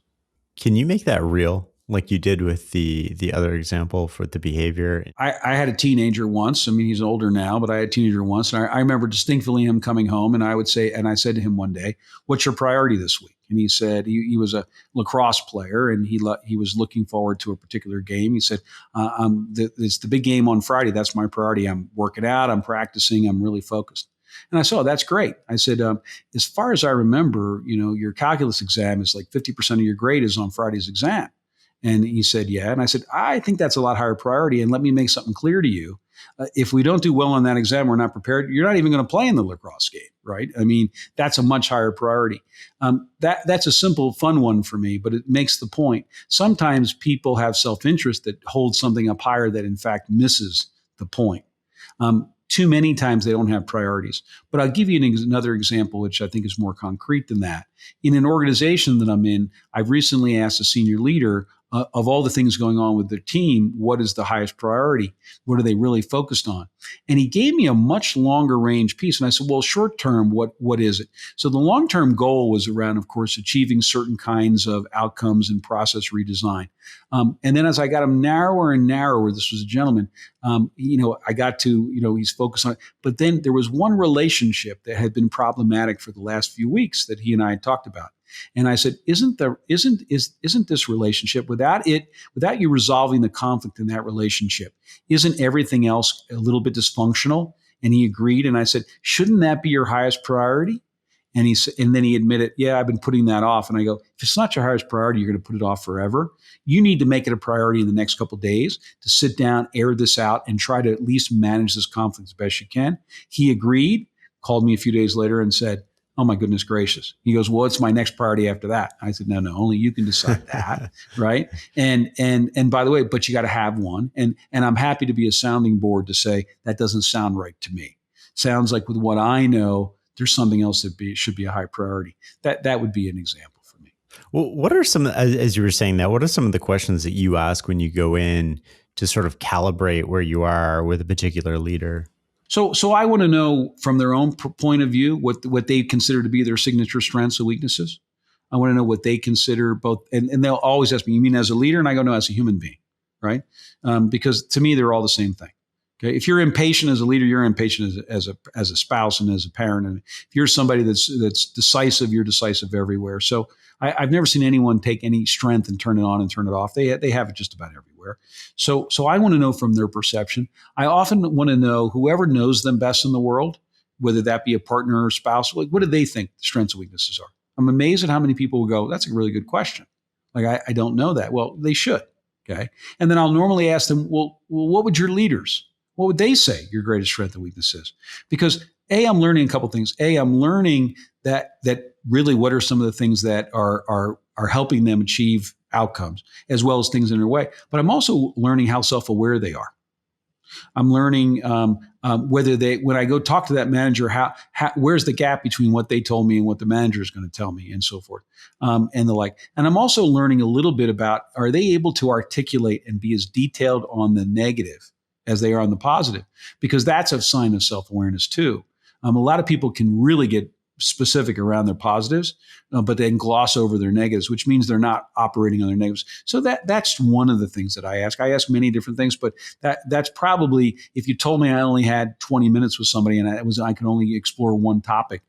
Can you make that real, like you did with the other example for the behavior? I had a teenager once. I mean, he's older now, but I had a teenager once. And I remember distinctly him coming home, and I said to him one day, "What's your priority this week?" And he said he was a lacrosse player, and he was looking forward to a particular game. He said, "It's the big game on Friday. That's my priority. I'm working out. I'm practicing. I'm really focused." And I said, "Oh, that's great." I said, "As far as I remember, your calculus exam is like 50% of your grade is on Friday's exam." And he said, "Yeah." And I said, "I think that's a lot higher priority. And let me make something clear to you. If we don't do well on that exam, we're not prepared. You're not even going to play in the lacrosse game, right? I mean, that's a much higher priority." That's a simple, fun one for me, but it makes the point. Sometimes people have self-interest that holds something up higher that in fact misses the point. Too many times they don't have priorities. But I'll give you another example, which I think is more concrete than that. In an organization that I'm in, I've recently asked a senior leader, of all the things going on with their team, what is the highest priority? What are they really focused on? And he gave me a much longer range piece. And I said, well, short term, what is it? So the long-term goal was around, of course, achieving certain kinds of outcomes and process redesign. And then as I got him narrower and narrower, this was a gentleman, I got to, he's focused on it. But then there was one relationship that had been problematic for the last few weeks that he and I had talked about. And I said, isn't this relationship, without you resolving the conflict in that relationship, isn't everything else a little bit dysfunctional? And he agreed. And I said, shouldn't that be your highest priority? And then he admitted, yeah, I've been putting that off. And I go, if it's not your highest priority, you're going to put it off forever. You need to make it a priority in the next couple of days to sit down, air this out, and try to at least manage this conflict as best you can. He agreed, called me a few days later and said, oh my goodness gracious. He goes, well, what's my next priority after that? I said, no, only you can decide that. Right. And by the way, but you got to have one. And I'm happy to be a sounding board to say that doesn't sound right to me. Sounds like with what I know, there's something else that should be a high priority. That would be an example for me. Well, what are some, as you were saying that, what are some of the questions that you ask when you go in to sort of calibrate where you are with a particular leader? So I want to know from their own point of view what they consider to be their signature strengths and weaknesses. I want to know what they consider both, and they'll always ask me, you mean as a leader? And I go, no, as a human being, right? Because to me, they're all the same thing. Okay, if you're impatient as a leader, you're impatient as a spouse and as a parent. And if you're somebody that's decisive, you're decisive everywhere. So I've never seen anyone take any strength and turn it on and turn it off. They have it just about everywhere. So I want to know from their perception. I often want to know whoever knows them best in the world, whether that be a partner or spouse, like what do they think the strengths and weaknesses are? I'm amazed at how many people will go, that's a really good question. Like, I don't know that. Well, they should. Okay. And then I'll normally ask them, well, what would your leaders, what would they say your greatest strength and weakness is? Because I'm learning a couple of things. I'm learning that really what are some of the things that are helping them achieve outcomes, as well as things in their way. But I'm also learning how self-aware they are. I'm learning whether when I go talk to that manager, how where's the gap between what they told me and what the manager is going to tell me, and so forth, and the like. And I'm also learning a little bit about, are they able to articulate and be as detailed on the negative as they are on the positive? Because that's a sign of self-awareness too. A lot of people can really get specific around their positives, but then gloss over their negatives, which means they're not operating on their negatives. So that's one of the things that I ask. I ask many different things, but that's probably, if you told me I only had 20 minutes with somebody and I can only explore one topic,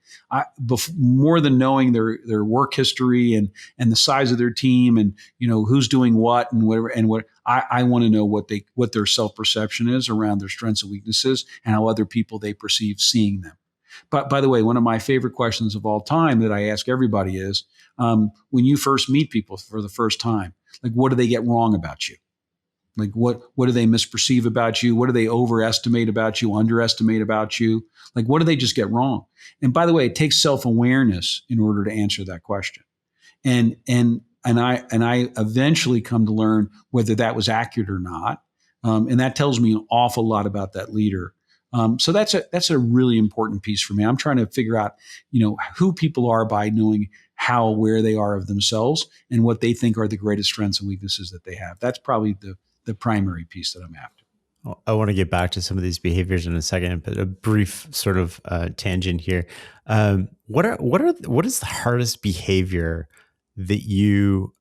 more than knowing their work history and the size of their team and who's doing what and whatever and what I want to know what their self-perception is around their strengths and weaknesses and how other people they perceive seeing them. But by the way, one of my favorite questions of all time that I ask everybody is, when you first meet people for the first time, like, what do they get wrong about you? Like, what do they misperceive about you? What do they overestimate about you, underestimate about you? Like, what do they just get wrong? And by the way, it takes self-awareness in order to answer that question. And I eventually come to learn whether that was accurate or not. And that tells me an awful lot about that leader. So that's a really important piece for me. I'm trying to figure out, who people are by knowing how aware they are of themselves and what they think are the greatest strengths and weaknesses that they have. That's probably the primary piece that I'm after. Well, I want to get back to some of these behaviors in a second, but a brief sort of tangent here. What is the hardest behavior that you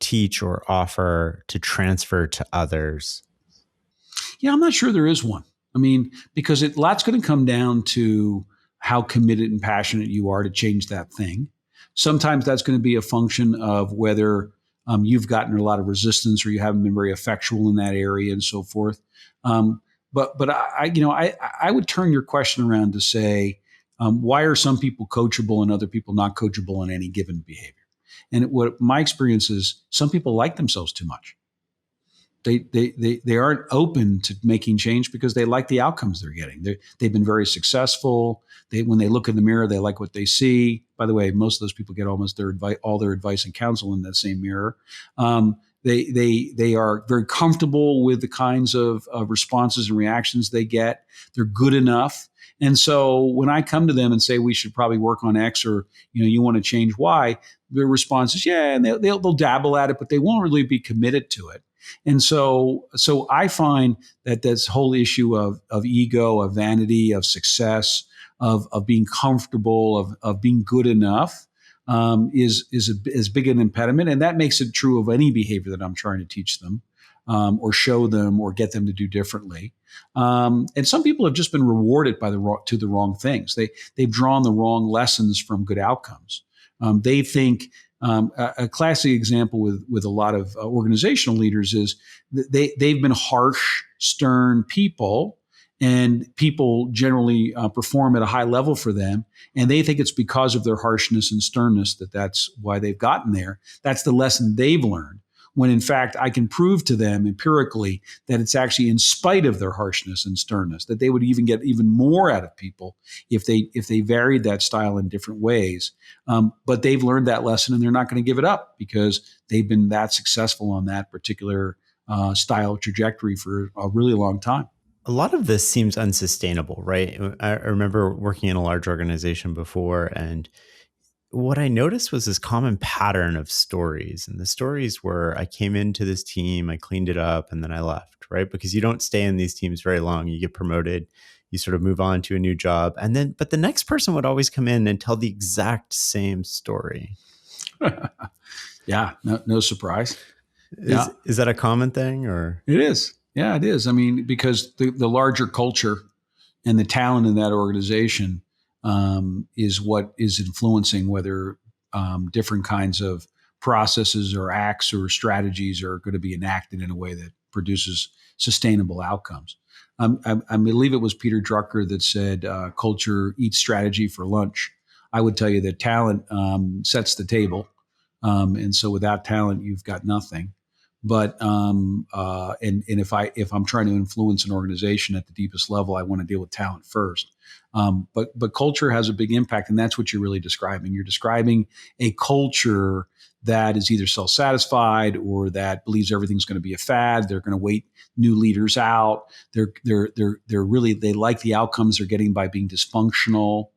teach or offer to transfer to others? Yeah, I'm not sure there is one. I mean, because a lot's going to come down to how committed and passionate you are to change that thing. Sometimes that's going to be a function of whether you've gotten a lot of resistance or you haven't been very effectual in that area and so forth. But I would turn your question around to say, why are some people coachable and other people not coachable in any given behavior? And what my experience is, some people like themselves too much. They aren't open to making change because they like the outcomes they're getting. They've been very successful. When they look in the mirror, they like what they see. By the way, most of those people get almost all their advice and counsel in that same mirror. They are very comfortable with the kinds of responses and reactions they get. They're good enough. And so when I come to them and say we should probably work on X or you want to change Y, their response is yeah, and they'll dabble at it, but they won't really be committed to it. And so I find that this whole issue of ego, of vanity, of success, of being comfortable, of being good enough is as big an impediment. And that makes it true of any behavior that I'm trying to teach them or show them or get them to do differently. And some people have just been rewarded by the wrong things. They've drawn the wrong lessons from good outcomes. They think a classic example with a lot of organizational leaders is they've been harsh, stern people, and people generally perform at a high level for them, and they think it's because of their harshness and sternness that's why they've gotten there. That's the lesson they've learned. When in fact, I can prove to them empirically that it's actually in spite of their harshness and sternness, that they would even get even more out of people if they varied that style in different ways. But they've learned that lesson and they're not going to give it up because they've been that successful on that particular style trajectory for a really long time. A lot of this seems unsustainable, right? I remember working in a large organization before, and what I noticed was this common pattern of stories. And the stories were, I came into this team, I cleaned it up, and then I left, right? Because you don't stay in these teams very long. You get promoted, you sort of move on to a new job. But the next person would always come in and tell the exact same story. Yeah, no surprise. Is that a common thing or? It is. Yeah, it is. I mean, because the larger culture and the talent in that organization is what is influencing whether different kinds of processes or acts or strategies are going to be enacted in a way that produces sustainable outcomes. I believe it was Peter Drucker that said, culture eats strategy for lunch. I would tell you that talent sets the table. And so without talent, you've got nothing. But if I'm trying to influence an organization at the deepest level, I want to deal with talent first. But culture has a big impact, and that's what you're really describing. You're describing a culture that is either self-satisfied or that believes everything's going to be a fad. They're going to wait new leaders out. They like the outcomes they're getting by being dysfunctional.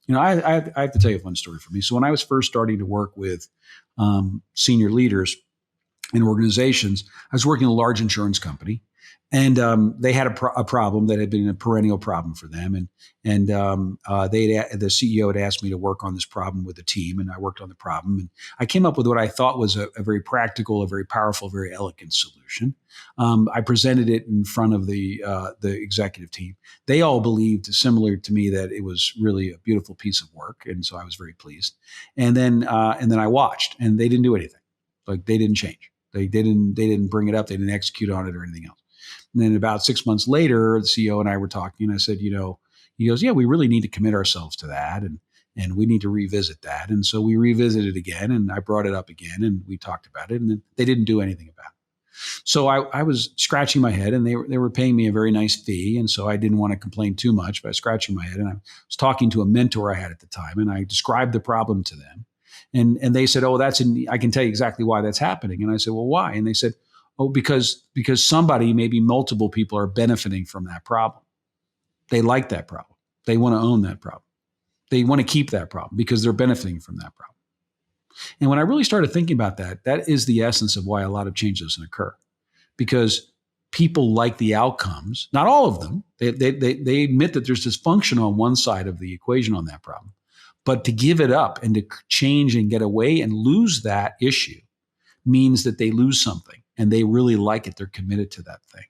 I have to tell you a fun story for me. So when I was first starting to work with senior leaders, in organizations. I was working in a large insurance company, and they had a problem that had been a perennial problem for them. The CEO had asked me to work on this problem with the team, and I worked on the problem. And I came up with what I thought was a very practical, a very powerful, very elegant solution. I presented it in front of the executive team. They all believed, similar to me, that it was really a beautiful piece of work, and so I was very pleased. And then I watched, and they didn't do anything. Like, they didn't change. They didn't bring it up. They didn't execute on it or anything else. And then about 6 months later, the CEO and I were talking, and I said, he goes, yeah, we really need to commit ourselves to that. And we need to revisit that. And so we revisited it again, and I brought it up again, and we talked about it, and then they didn't do anything about it. So I was scratching my head, and they were paying me a very nice fee. And so I didn't want to complain too much, but I was scratching my head, and I was talking to a mentor I had at the time, and I described the problem to them. And they said, oh, I can tell you exactly why that's happening. And I said, well, why? And they said, oh, because somebody, maybe multiple people, are benefiting from that problem. They like that problem. They want to own that problem. They want to keep that problem because they're benefiting from that problem. And when I really started thinking about that, that is the essence of why a lot of change doesn't occur. Because people like the outcomes, not all of them. They admit that there's dysfunction on one side of the equation on that problem. But to give it up and to change and get away and lose that issue means that they lose something, and they really like it. They're committed to that thing.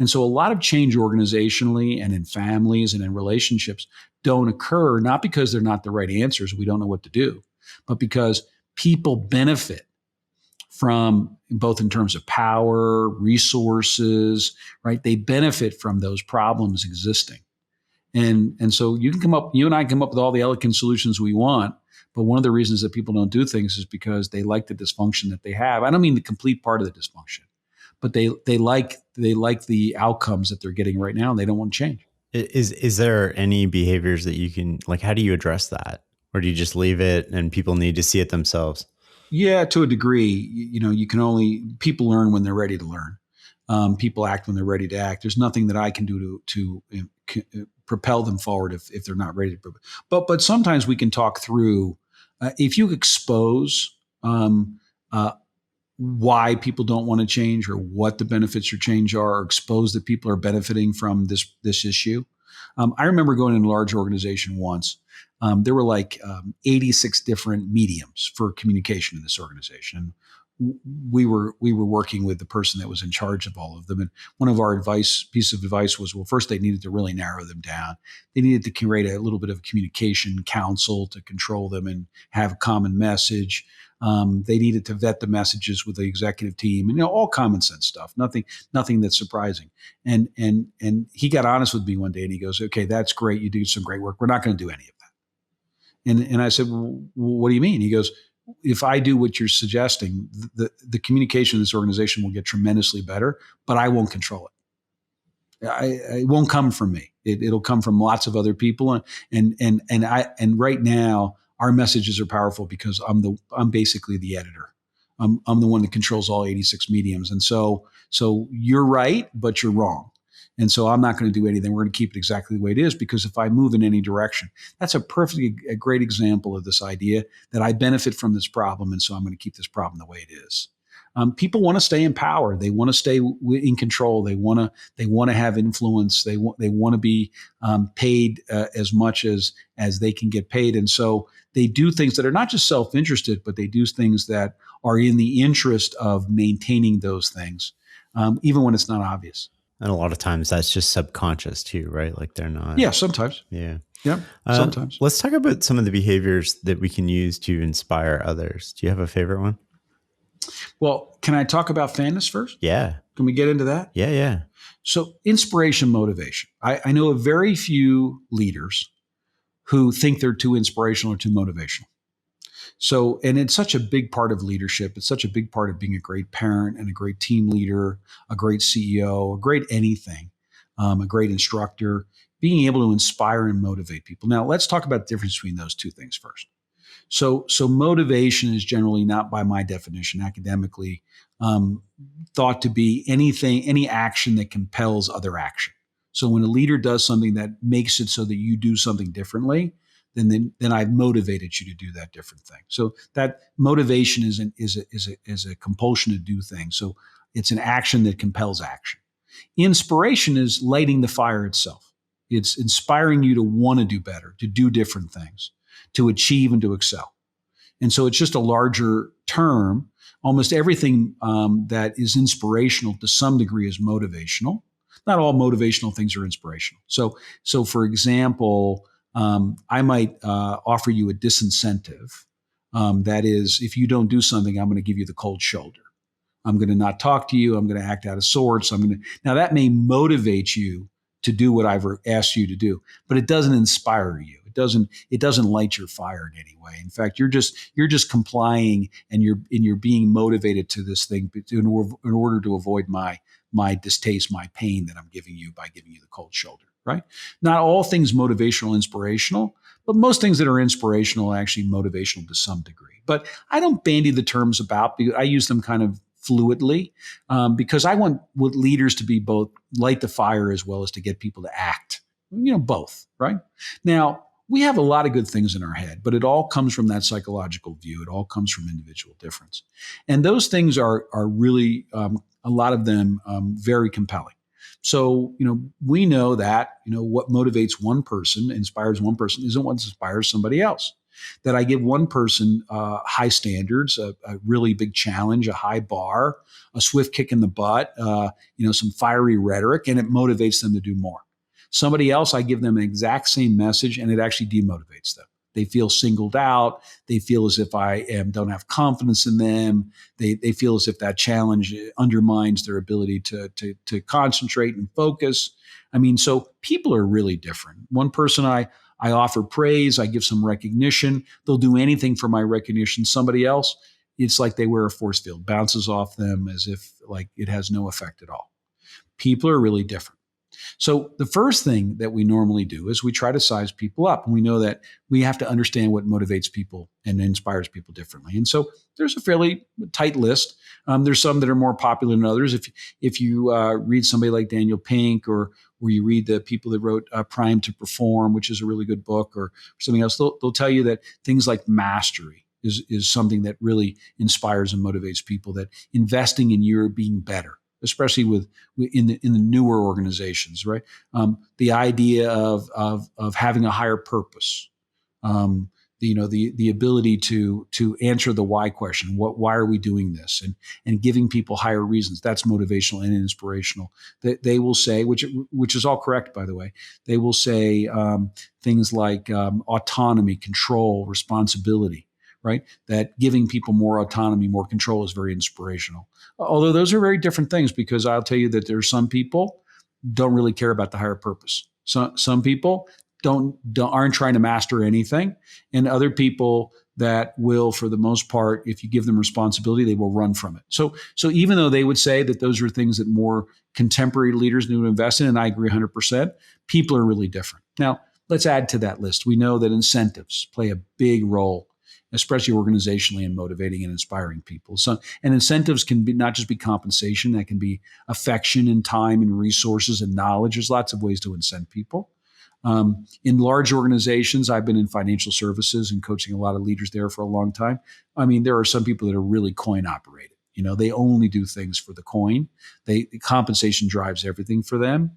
And so a lot of change organizationally and in families and in relationships don't occur, not because they're not the right answers, we don't know what to do, but because people benefit from, both in terms of power, resources, right? They benefit from those problems existing. And so you and I come up with all the elegant solutions we want, but one of the reasons that people don't do things is because they like the dysfunction that they have. I don't mean the complete part of the dysfunction, but they like the outcomes that they're getting right now, and they don't want to change. Is there any behaviors that you can, like, how do you address that? Or do you just leave it and people need to see it themselves? Yeah, to a degree. People learn when they're ready to learn. People act when they're ready to act. There's nothing that I can do to propel them forward if they're not ready to. But sometimes we can talk through, if you expose why people don't want to change, or what the benefits of change are, or expose that people are benefiting from this issue. I remember going in a large organization once. There were like 86 different mediums for communication in this organization. We were working with the person that was in charge of all of them. And one of our piece of advice was, well, first they needed to really narrow them down. They needed to create a little bit of a communication council to control them and have a common message. They needed to vet the messages with the executive team, and all common sense stuff. Nothing that's surprising. And he got honest with me one day, and he goes, okay, that's great. You do some great work. We're not going to do any of that. And I said, well, what do you mean? He goes, if I do what you're suggesting, the communication in this organization will get tremendously better, but I won't control it. It won't come from me. It'll come from lots of other people. And right now, our messages are powerful because I'm basically the editor. I'm the one that controls all 86 mediums. And so you're right, but you're wrong. And so I'm not going to do anything. We're going to keep it exactly the way it is, because if I move in any direction, that's a great example of this idea that I benefit from this problem. And so I'm going to keep this problem the way it is. People want to stay in power. They want to stay in control. They want to have influence. They want to be paid as much as they can get paid. And so they do things that are not just self-interested, but they do things that are in the interest of maintaining those things, even when it's not obvious. And a lot of times that's just subconscious too, right? Like they're not. Yeah, sometimes. Yeah. Yeah, sometimes. Let's talk about some of the behaviors that we can use to inspire others. Do you have a favorite one? Well, can I talk about Fanness first? Yeah. Can we get into that? Yeah. So inspiration, motivation. I know of very few leaders who think they're too inspirational or too motivational. So, and it's such a big part of leadership. It's such a big part of being a great parent and a great team leader, a great CEO, a great anything, a great instructor, being able to inspire and motivate people. Now, let's talk about the difference between those two things first. So motivation is generally, not by my definition academically, thought to be any action that compels other action. So when a leader does something that makes it so that you do something differently, then I've motivated you to do that different thing. So that motivation is a compulsion to do things. So it's an action that compels action. Inspiration is lighting the fire itself. It's inspiring you to want to do better, to do different things, to achieve and to excel. And so it's just a larger term. Almost everything that is inspirational to some degree is motivational. Not all motivational things are inspirational. So for example, I might offer you a disincentive. That is, if you don't do something, I'm going to give you the cold shoulder. I'm going to not talk to you. I'm going to act out of sorts. Now that may motivate you to do what I've asked you to do, but it doesn't inspire you. It doesn't light your fire in any way. In fact, you're just complying, and you're being motivated to this thing in order to avoid my distaste, my pain that I'm giving you by giving you the cold shoulder, right? Not all things motivational, inspirational, but most things that are inspirational are actually motivational to some degree. But I don't bandy the terms about, because I use them kind of fluidly, because I want leaders to be both light the fire as well as to get people to act, both, right? Now, we have a lot of good things in our head, but it all comes from that psychological view. It all comes from individual difference. And those things are really, a lot of them, very compelling. So, we know that, what motivates one person, inspires one person, isn't what inspires somebody else. That I give one person high standards, a really big challenge, a high bar, a swift kick in the butt, some fiery rhetoric, and it motivates them to do more. Somebody else, I give them an exact same message, and it actually demotivates them. They feel singled out. They feel as if I don't have confidence in them. They feel as if that challenge undermines their ability to concentrate and focus. So people are really different. One person I offer praise, I give some recognition. They'll do anything for my recognition. Somebody else, it's like they wear a force field, bounces off them as if like it has no effect at all. People are really different. So the first thing that we normally do is we try to size people up. And we know that we have to understand what motivates people and inspires people differently. And so there's a fairly tight list. There's some that are more popular than others. If you read somebody like Daniel Pink, or you read the people that wrote Prime to Perform, which is a really good book, or something else, they'll tell you that things like mastery is something that really inspires and motivates people, that investing in your being better, especially in the newer organizations, right? The idea of having a higher purpose, the ability to answer the why question. Why are we doing this? And giving people higher reasons. That's motivational and inspirational. They will say, which is all correct, by the way. They will say things like autonomy, control, responsibility. Right? That giving people more autonomy, more control is very inspirational. Although those are very different things, because I'll tell you that there are some people don't really care about the higher purpose. Some people aren't trying to master anything, and other people that will, for the most part, if you give them responsibility, they will run from it. So even though they would say that those are things that more contemporary leaders need to invest in, and I agree 100%, people are really different. Now, let's add to that list. We know that incentives play a big role, especially organizationally, in motivating and inspiring people. So, and incentives can be not just be compensation, that can be affection and time and resources and knowledge. There's lots of ways to incent people. In large organizations, I've been in financial services and coaching a lot of leaders there for a long time. There are some people that are really coin operated. They only do things for the coin. The compensation drives everything for them.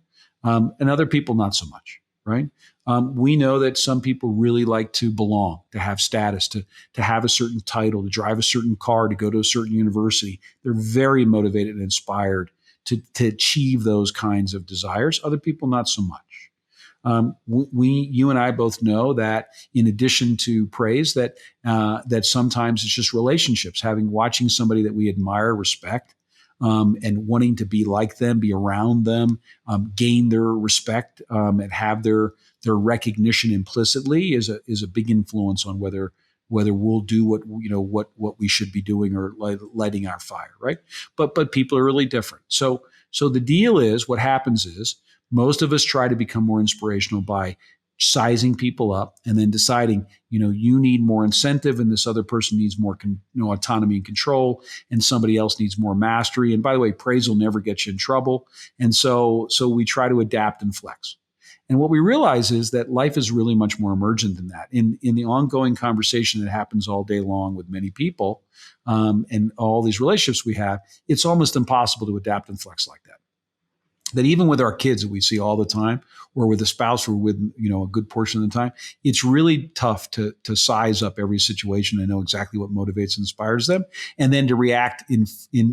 And other people, not so much, right? We know that some people really like to belong, to have status, to have a certain title, to drive a certain car, to go to a certain university. They're very motivated and inspired to achieve those kinds of desires. Other people, not so much. You and I both know that in addition to praise, that sometimes it's just relationships, watching somebody that we admire, respect, and wanting to be like them, be around them, gain their respect, and have their recognition implicitly is a big influence on whether we'll do what we should be doing, or lighting our fire, right? But people are really different. So the deal is, what happens is, most of us try to become more inspirational by sizing people up and then deciding, you need more incentive, and this other person needs more autonomy and control, and somebody else needs more mastery. And by the way, praise will never get you in trouble. And so we try to adapt and flex. And what we realize is that life is really much more emergent than that. In the ongoing conversation that happens all day long with many people, and all these relationships we have, it's almost impossible to adapt and flex like that. That even with our kids that we see all the time, or with a spouse we're with, a good portion of the time, it's really tough to size up every situation and know exactly what motivates and inspires them, and then to react in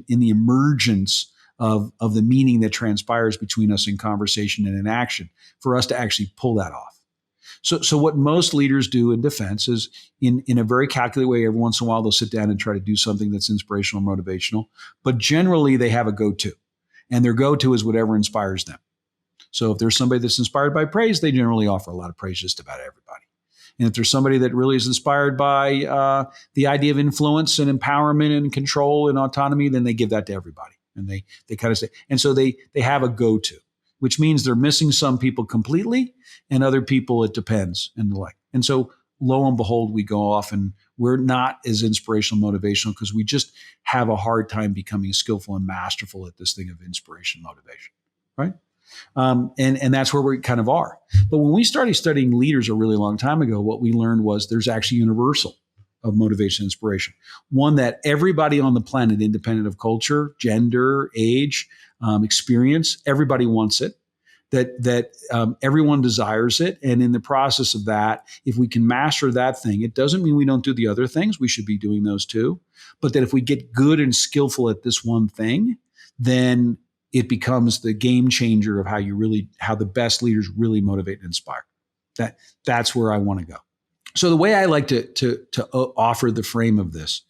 the emergence of the meaning that transpires between us in conversation and in action, for us to actually pull that off. So what most leaders do in defense is, in a very calculated way, every once in a while they'll sit down and try to do something that's inspirational, motivational, but generally they have a go-to. And their go-to is whatever inspires them. So if there's somebody that's inspired by praise, they generally offer a lot of praise just about everybody. And if there's somebody that really is inspired by the idea of influence and empowerment and control and autonomy, then they give that to everybody. And they kind of say, and so they have a go-to, which means they're missing some people completely, and other people it depends and the like. And so lo and behold, we go off and we're not as inspirational, motivational, because we just have a hard time becoming skillful and masterful at this thing of inspiration, motivation, right? And that's where we kind of are. But when we started studying leaders a really long time ago, what we learned was there's actually universal of motivation and inspiration, one that everybody on the planet, independent of culture, gender, age, experience, everybody wants it. That everyone desires it. And in the process of that, if we can master that thing, it doesn't mean we don't do the other things. We should be doing those too. But that if we get good and skillful at this one thing, then it becomes the game changer of how the best leaders really motivate and inspire. That's where I want to go. So the way I like to offer the frame of this,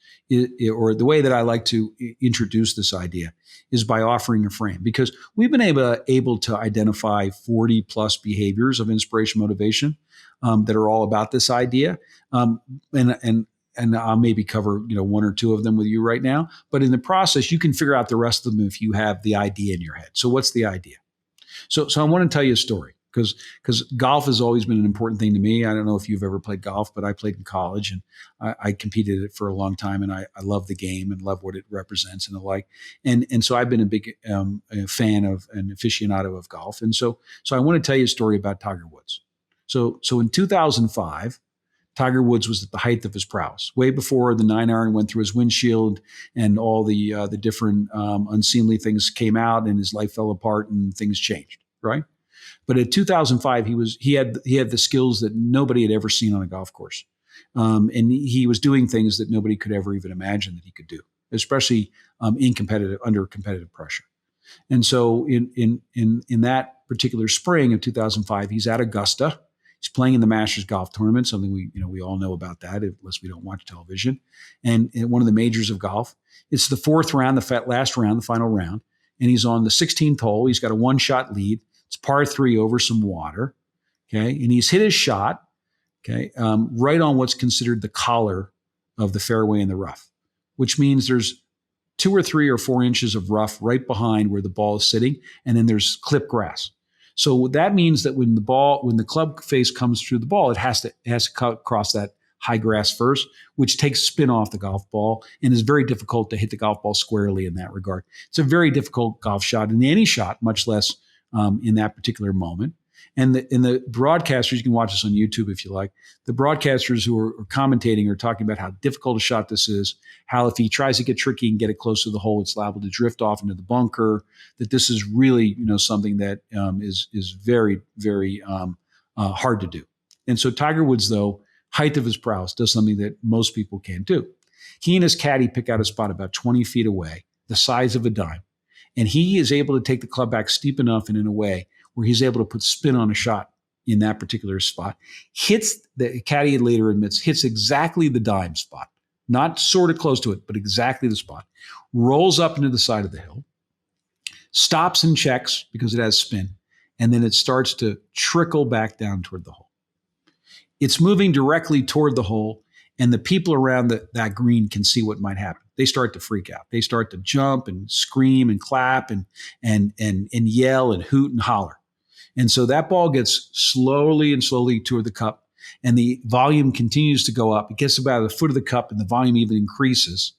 or the way that I like to introduce this idea, is by offering a frame, because we've been able to identify 40 plus behaviors of inspiration, motivation that are all about this idea, and I'll maybe cover one or two of them with you right now. But in the process, you can figure out the rest of them if you have the idea in your head. So what's the idea? So I want to tell you a story, because golf has always been an important thing to me. I don't know if you've ever played golf, but I played in college, and I competed in it for a long time, and I love the game and love what it represents and the like. And so I've been a big fan of an aficionado of golf. And so I want to tell you a story about Tiger Woods. So in 2005, Tiger Woods was at the height of his prowess, way before the 9-iron went through his windshield and all the different unseemly things came out and his life fell apart and things changed, right? But at 2005, he had the skills that nobody had ever seen on a golf course, and he was doing things that nobody could ever even imagine that he could do, especially under competitive pressure. And so in that particular spring of 2005, he's at Augusta. He's playing in the Masters golf tournament, something we all know about that, unless we don't watch television. And one of the majors of golf. It's the fourth round, last round, the final round, and he's on the 16th hole. He's got a 1-shot lead. It's par 3 over some water, okay? And he's hit his shot, okay, right on what's considered the collar of the fairway in the rough, which means there's 2 or 3 or 4 inches of rough right behind where the ball is sitting, and then there's clipped grass. So that means that when the club face comes through the ball, it has to cut across that high grass first, which takes spin off the golf ball and is very difficult to hit the golf ball squarely in that regard. It's a very difficult golf shot, in any shot, much less in that particular moment. And the broadcasters, you can watch this on YouTube if you like, the broadcasters who are commentating are talking about how difficult a shot this is, how if he tries to get tricky and get it close to the hole, it's liable to drift off into the bunker, that this is really something that is very, very hard to do. And so Tiger Woods, though, height of his prowess, does something that most people can't do. He and his caddy pick out a spot about 20 feet away, the size of a dime, and he is able to take the club back steep enough and in a way where he's able to put spin on a shot in that particular spot. The caddy later admits, hits exactly the dime spot, not sort of close to it, but exactly the spot, rolls up into the side of the hill, stops and checks because it has spin, and then it starts to trickle back down toward the hole. It's moving directly toward the hole, and the people around that green can see what might happen. They start to freak out. They start to jump and scream and clap and yell and hoot and holler. And so that ball gets slowly toward the cup, and the volume continues to go up. It gets about a foot of the cup, and the volume even increases.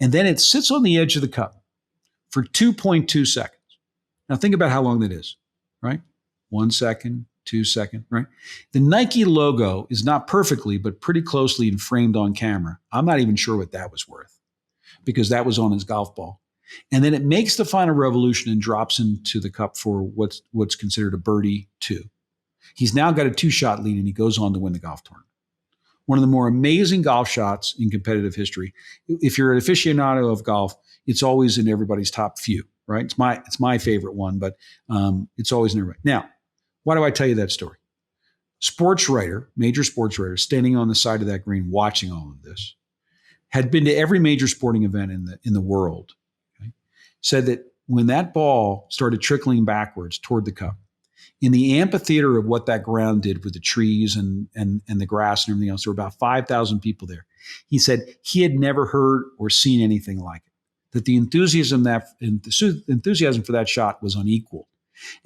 And then it sits on the edge of the cup for 2.2 seconds. Now think about how long that is, right? 1 second, 2 second, right? The Nike logo is not perfectly, but pretty closely and framed on camera. I'm not even sure what that was worth because that was on his golf ball. And then it makes the final revolution and drops into the cup for what's considered a birdie 2. He's now got a 2-shot lead and he goes on to win the golf tournament. One of the more amazing golf shots in competitive history. If you're an aficionado of golf, it's always in everybody's top few, right? It's my favorite one, but it's always in everybody. Now, why do I tell you that story? Sports writer, major sports writer, standing on the side of that green watching all of this, had been to every major sporting event in the world, okay? Said that when that ball started trickling backwards toward the cup, in the amphitheater of what that ground did with the trees and the grass and everything else, there were about 5,000 people there. He said he had never heard or seen anything like it, that the enthusiasm for that shot was unequaled.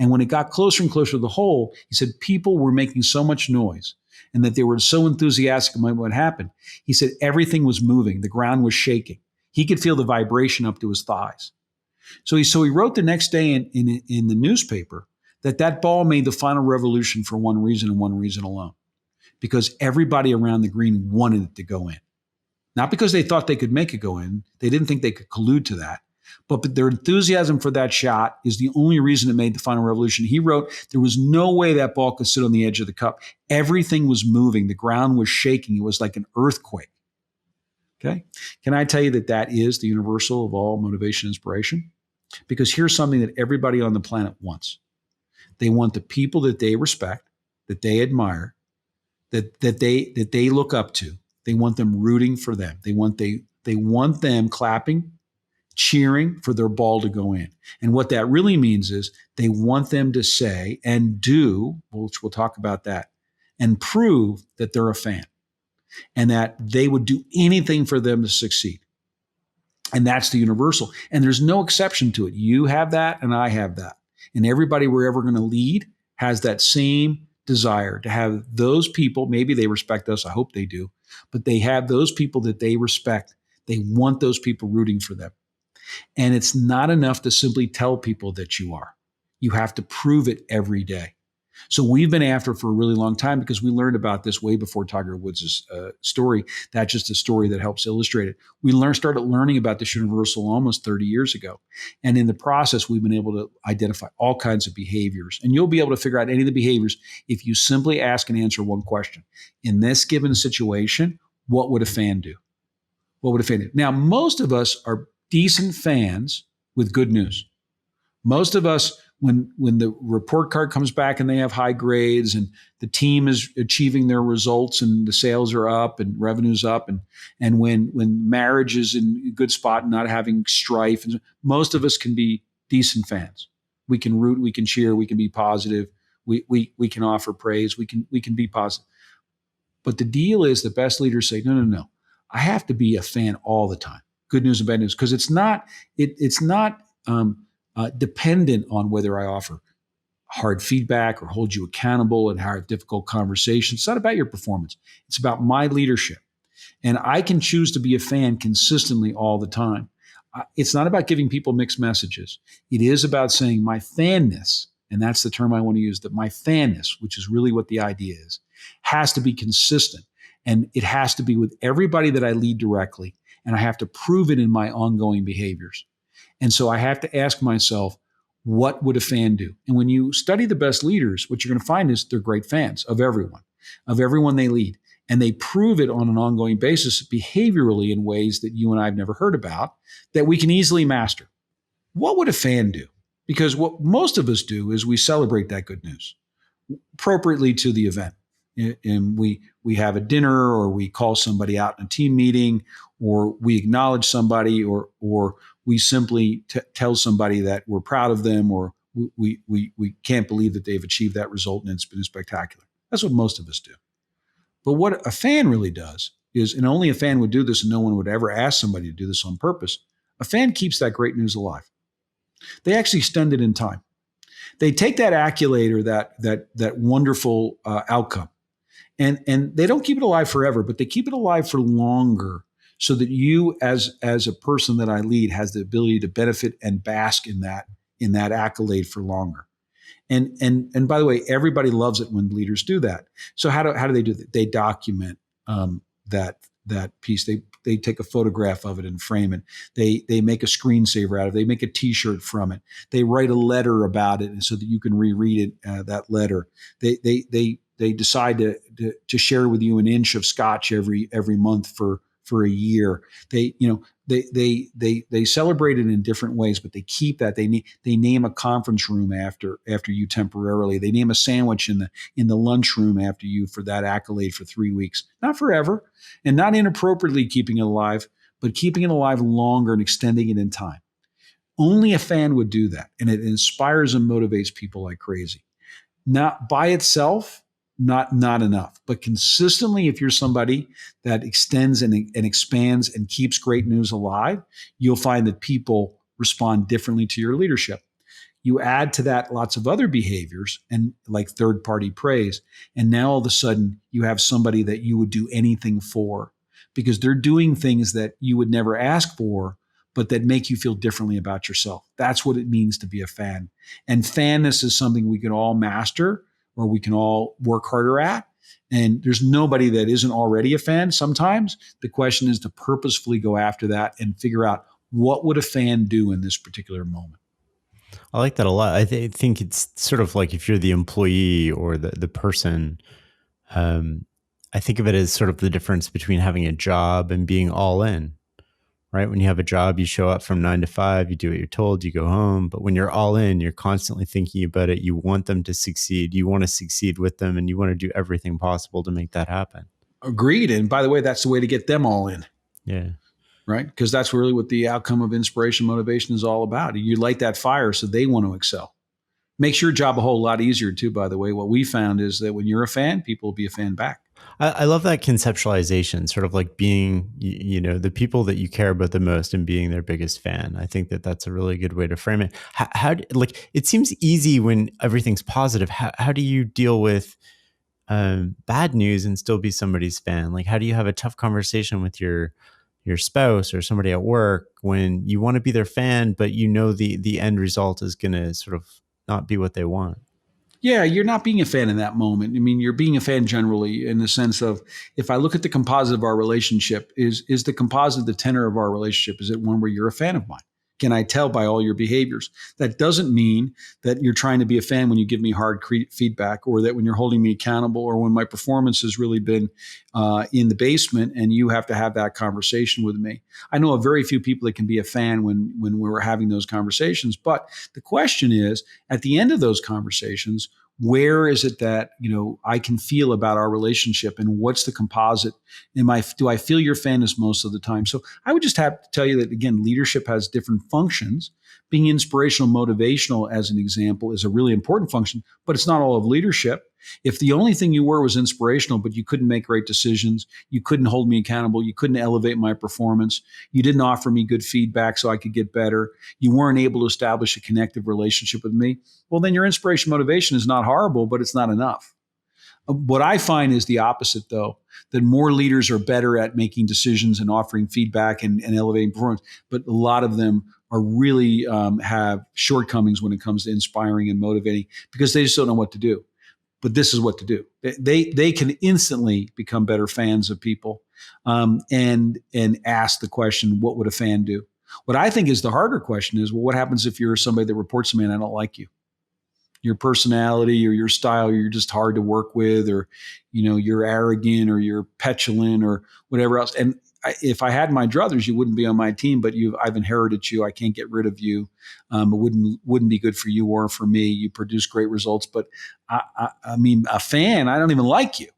And when it got closer and closer to the hole, he said people were making so much noise and that they were so enthusiastic about what happened. He said everything was moving. The ground was shaking. He could feel the vibration up to his thighs. So he wrote the next day in the newspaper that ball made the final revolution for one reason and one reason alone, because everybody around the green wanted it to go in. Not because they thought they could make it go in. They didn't think they could collude to that. But their enthusiasm for that shot is the only reason it made the final revolution. He wrote, there was no way that ball could sit on the edge of the cup. Everything was moving. The ground was shaking. It was like an earthquake. Okay? Can I tell you that is the universal of all motivation and inspiration? Because here's something that everybody on the planet wants. They want the people that they respect, that they admire, that they look up to. They want them rooting for them. They want them clapping, cheering for their ball to go in. And what that really means is they want them to say and do, which we'll talk about that, and prove that they're a fan and that they would do anything for them to succeed. And that's the universal. And there's no exception to it. You have that and I have that. And everybody we're ever going to lead has that same desire to have those people, maybe they respect us, I hope they do, but they have those people that they respect. They want those people rooting for them. And it's not enough to simply tell people that you are. You have to prove it every day. So we've been after it for a really long time because we learned about this way before Tiger Woods' story. That's just a story that helps illustrate it. We started learning about this universal almost 30 years ago. And in the process, we've been able to identify all kinds of behaviors. And you'll be able to figure out any of the behaviors if you simply ask and answer one question. In this given situation, what would a fan do? What would a fan do? Now, most of us are decent fans with good news. Most of us, when the report card comes back and they have high grades and the team is achieving their results and the sales are up and revenue's up and when marriage is in a good spot and not having strife, and most of us can be decent fans. We can root, we can cheer, we can be positive, we can offer praise, we can be positive. But the deal is the best leaders say, no. I have to be a fan all the time. Good news and bad news, because it's not dependent on whether I offer hard feedback or hold you accountable and have difficult conversations. It's not about your performance. It's about my leadership. And I can choose to be a fan consistently all the time. It's not about giving people mixed messages. It is about saying my fanness, and that's the term I want to use, that my fanness, which is really what the idea is, has to be consistent. And it has to be with everybody that I lead directly. And I have to prove it in my ongoing behaviors. And so I have to ask myself, what would a fan do? And when you study the best leaders, what you're going to find is they're great fans of everyone they lead. And they prove it on an ongoing basis behaviorally in ways that you and I have never heard about that we can easily master. What would a fan do? Because what most of us do is we celebrate that good news appropriately to the event. And we have a dinner, or we call somebody out in a team meeting, or we acknowledge somebody, or we simply tell somebody that we're proud of them, or we can't believe that they've achieved that result and it's been spectacular. That's what most of us do. But what a fan really does is, and only a fan would do this and no one would ever ask somebody to do this on purpose, a fan keeps that great news alive. They actually extend it in time. They take that accolade or that wonderful outcome, and they don't keep it alive forever, but they keep it alive for longer, so that you, as a person that I lead, has the ability to benefit and bask in that accolade for longer. And by the way, everybody loves it when leaders do that. So how do they do that? They document that piece. They take a photograph of it and frame it. They make a screensaver out of it. They make a T-shirt from it. They write a letter about it, and so that you can reread it. That letter. They decide to share with you an inch of scotch every month for a year. They celebrate it in different ways, but they keep that. They name a conference room after you temporarily. They name a sandwich in the lunchroom after you for that accolade for 3 weeks, not forever, and not inappropriately keeping it alive, but keeping it alive longer and extending it in time. Only a fan would do that, and it inspires and motivates people like crazy. Not by itself, not enough, but consistently, if you're somebody that extends and expands and keeps great news alive, you'll find that people respond differently to your leadership. You add to that lots of other behaviors and like third party praise. And now all of a sudden you have somebody that you would do anything for because they're doing things that you would never ask for, but that make you feel differently about yourself. That's what it means to be a fan. And fanness is something we can all master or we can all work harder at. And there's nobody that isn't already a fan. Sometimes the question is to purposefully go after that and figure out what would a fan do in this particular moment. I like that a lot. I think it's sort of like if you're the employee or the person, I think of it as sort of the difference between having a job and being all in. Right? When you have a job, you show up from 9 to 5, you do what you're told, you go home. But when you're all in, you're constantly thinking about it. You want them to succeed. You want to succeed with them, and you want to do everything possible to make that happen. Agreed. And by the way, that's the way to get them all in. Yeah. Right? Because that's really what the outcome of inspiration, motivation is all about. You light that fire so they want to excel. Makes your job a whole lot easier too, by the way. What we found is that when you're a fan, people will be a fan back. I love that conceptualization, sort of like being, the people that you care about the most and being their biggest fan. I think that that's a really good way to frame it. It seems easy when everything's positive. How do you deal with bad news and still be somebody's fan? Like, how do you have a tough conversation with your spouse or somebody at work when you want to be their fan, but you know the end result is going to sort of not be what they want? Yeah, you're not being a fan in that moment. I mean, you're being a fan generally in the sense of, if I look at the composite of our relationship, is the composite, the tenor of our relationship, is it one where you're a fan of mine? Can I tell by all your behaviors? That doesn't mean that you're trying to be a fan when you give me hard feedback, or that when you're holding me accountable, or when my performance has really been in the basement and you have to have that conversation with me. I know of very few people that can be a fan when we're having those conversations. But the question is, at the end of those conversations, where is it that I can feel about our relationship, and what's the composite? Do I feel your fanness most of the time? So I would just have to tell you that, again, leadership has different functions. Being inspirational, motivational, as an example, is a really important function, but it's not all of leadership. If the only thing you were was inspirational, but you couldn't make great decisions, you couldn't hold me accountable, you couldn't elevate my performance, you didn't offer me good feedback so I could get better, you weren't able to establish a connective relationship with me, well, then your inspiration motivation is not horrible, but it's not enough. What I find is the opposite, though, that more leaders are better at making decisions and offering feedback and elevating performance, but a lot of them are really have shortcomings when it comes to inspiring and motivating because they just don't know what to do. But this is what to do. They can instantly become better fans of people and ask the question, what would a fan do? What I think is the harder question is, well, what happens if you're somebody that reports to me and I don't like you? Your personality or your style, you're just hard to work with, or you're arrogant or you're petulant or whatever else. And if I had my druthers, you wouldn't be on my team, but I've inherited you. I can't get rid of you. It wouldn't be good for you or for me. You produce great results, but I mean, a fan, I don't even like you.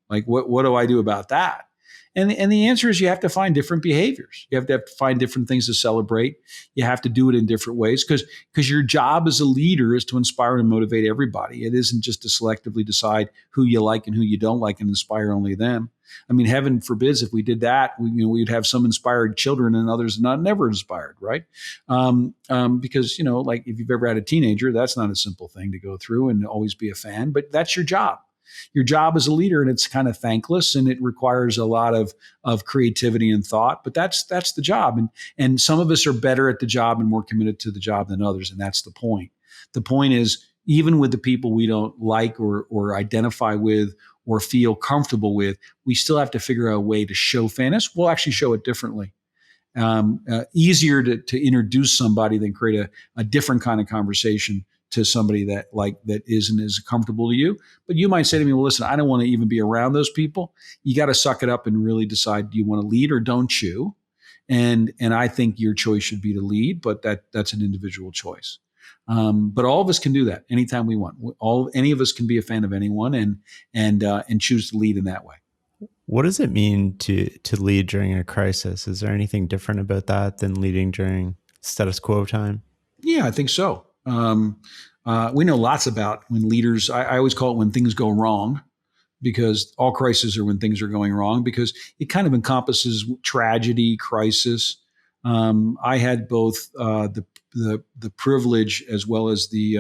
Like, what do I do about that? And the answer is you have to find different behaviors. You have to find different things to celebrate. You have to do it in different ways because your job as a leader is to inspire and motivate everybody. It isn't just to selectively decide who you like and who you don't like and inspire only them. I mean, heaven forbids if we did that, we'd have some inspired children and others never inspired, right? Because, like if you've ever had a teenager, that's not a simple thing to go through and always be a fan, but that's your job. Your job as a leader, and it's kind of thankless and it requires a lot of creativity and thought, but that's the job. And some of us are better at the job and more committed to the job than others, and that's the point. The point is even with the people we don't like or identify with or feel comfortable with, we still have to figure out a way to show Fanness. We'll actually show it differently. Easier to introduce somebody than create a different kind of conversation to somebody that isn't as comfortable to you. But you might say to me, well, listen, I don't want to even be around those people. You got to suck it up and really decide, do you want to lead or don't you? And I think your choice should be to lead, but that's an individual choice. But all of us can do that anytime we want. Any of us can be a fan of anyone and choose to lead in that way. What does it mean to lead during a crisis? Is there anything different about that than leading during status quo time? Yeah, I think so. We know lots about when leaders, I always call it when things go wrong, because all crises are when things are going wrong, because it kind of encompasses tragedy, crisis. I had both the privilege as well as the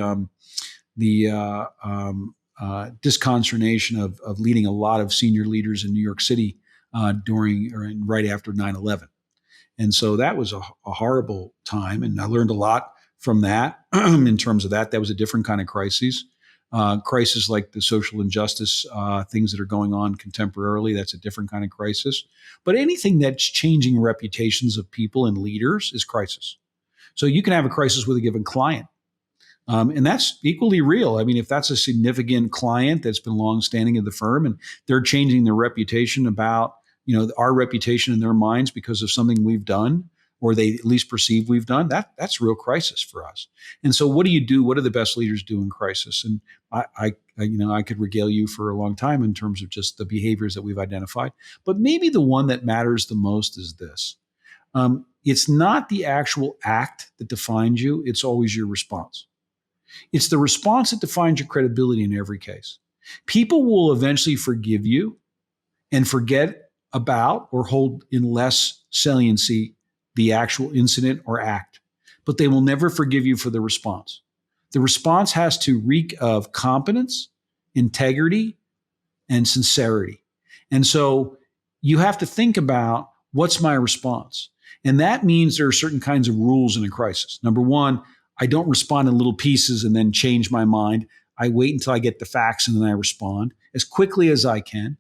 disconsternation of leading a lot of senior leaders in New York City during or right after 9/11. And so that was a horrible time. And I learned a lot from that in terms of that. That was a different kind of crisis. Crisis like the social injustice, things that are going on contemporarily, that's a different kind of crisis. But anything that's changing reputations of people and leaders is crisis. So you can have a crisis with a given client. And that's equally real. I mean, if that's a significant client that's been longstanding in the firm and they're changing their reputation about, our reputation in their minds because of something we've done, or they at least perceive we've done, that's real crisis for us. And so what do you do? What do the best leaders do in crisis? And I could regale you for a long time in terms of just the behaviors that we've identified. But maybe the one that matters the most is this. It's not the actual act that defines you. It's always your response. It's the response that defines your credibility in every case. People will eventually forgive you and forget about or hold in less saliency the actual incident or act, but they will never forgive you for the response. The response has to reek of competence, integrity, and sincerity. And so you have to think about, what's my response? And that means there are certain kinds of rules in a crisis. Number one, I don't respond in little pieces and then change my mind. I wait until I get the facts and then I respond as quickly as I can,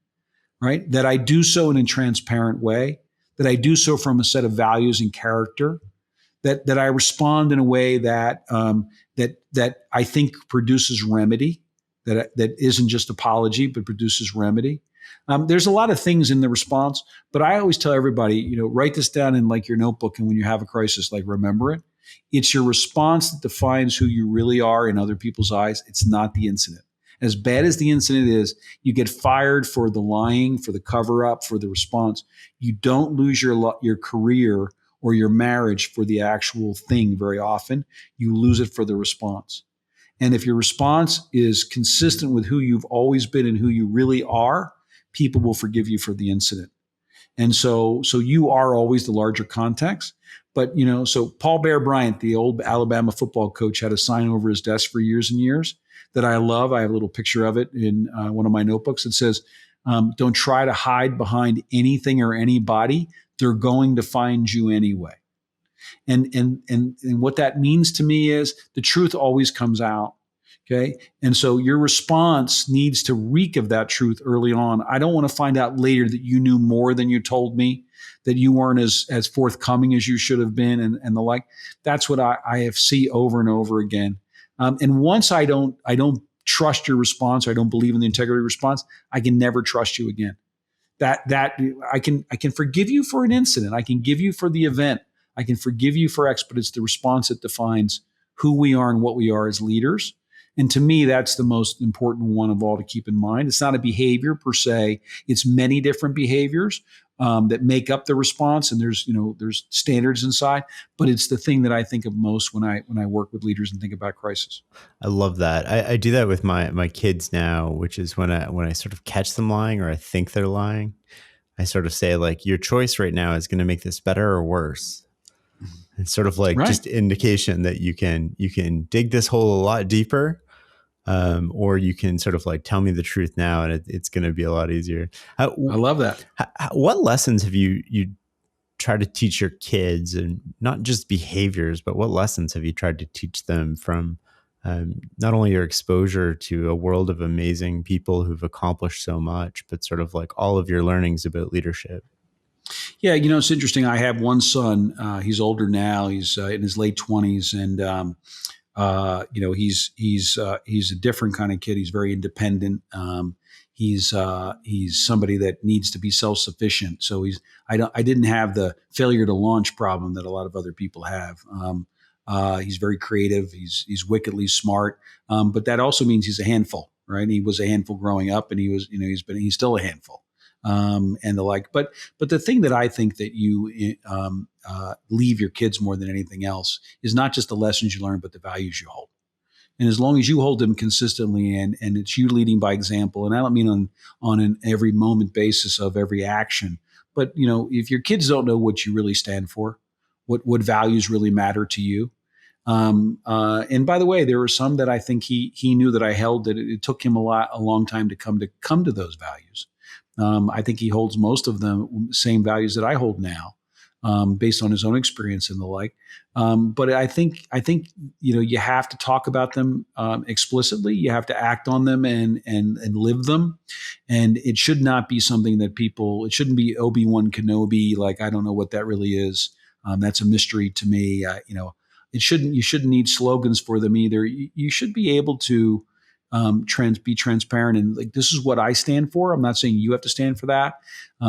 right? That I do so in a transparent way, that I do so from a set of values and character, that I respond in a way that that I think produces remedy, that isn't just apology, but produces remedy. There's a lot of things in the response, but I always tell everybody, write this down in like your notebook, and when you have a crisis, like remember it. It's your response that defines who you really are in other people's eyes. It's not the incident. As bad as the incident is, you get fired for the lying, for the cover up, for the response. You don't lose your career or your marriage for the actual thing very often. You lose it for the response. And if your response is consistent with who you've always been and who you really are, people will forgive you for the incident. And so you are always the larger context. But, so Paul Bear Bryant, the old Alabama football coach, had a sign over his desk for years and years that I love. I have a little picture of it in one of my notebooks. It says, don't try to hide behind anything or anybody. They're going to find you anyway. And what that means to me is the truth always comes out. Okay. And so your response needs to reek of that truth early on. I don't want to find out later that you knew more than you told me, that you weren't as forthcoming as you should have been, and the like. That's what I have see over and over again. And once I don't trust your response, or I don't believe in the integrity response, I can never trust you again. That I can forgive you for an incident. I can give you for the event. I can forgive you for X, but it's the response that defines who we are and what we are as leaders. And to me, that's the most important one of all to keep in mind. It's not a behavior per se. It's many different behaviors that make up the response. And there's standards inside, but it's the thing that I think of most when I work with leaders and think about crisis. I love that. I do that with my kids now, which is when I sort of catch them lying or I think they're lying, I sort of say, like, your choice right now is going to make this better or worse. It's sort of like just indication that you can dig this hole a lot deeper, or you can sort of like tell me the truth now, and it's going to be a lot easier. I love that. What lessons have you tried to teach your kids, and not just behaviors, but what lessons have you tried to teach them from not only your exposure to a world of amazing people who've accomplished so much, but sort of like all of your learnings about leadership. Yeah, it's interesting. I have one son. He's older now. He's in his late 20s, and he's a different kind of kid. He's very independent. He's somebody that needs to be self sufficient. So I didn't have the failure to launch problem that a lot of other people have. He's very creative. He's wickedly smart. But that also means he's a handful, right? He was a handful growing up, and he's still a handful. And the like. But the thing that I think that you leave your kids more than anything else is not just the lessons you learn, but the values you hold. And as long as you hold them consistently, and it's you leading by example, and I don't mean on an every moment basis of every action, but if your kids don't know what you really stand for, what values really matter to you. And by the way, there were some that I think he knew that I held, that it took him a long time to come to those values. I think he holds most of the same values that I hold now, based on his own experience and the like. But I think you have to talk about them explicitly. You have to act on them and live them. And it should not be something that it shouldn't be Obi-Wan Kenobi. Like, I don't know what that really is. That's a mystery to me. You shouldn't need slogans for them either. You should be able to be transparent and like, this is what I stand for. I'm not saying you have to stand for that.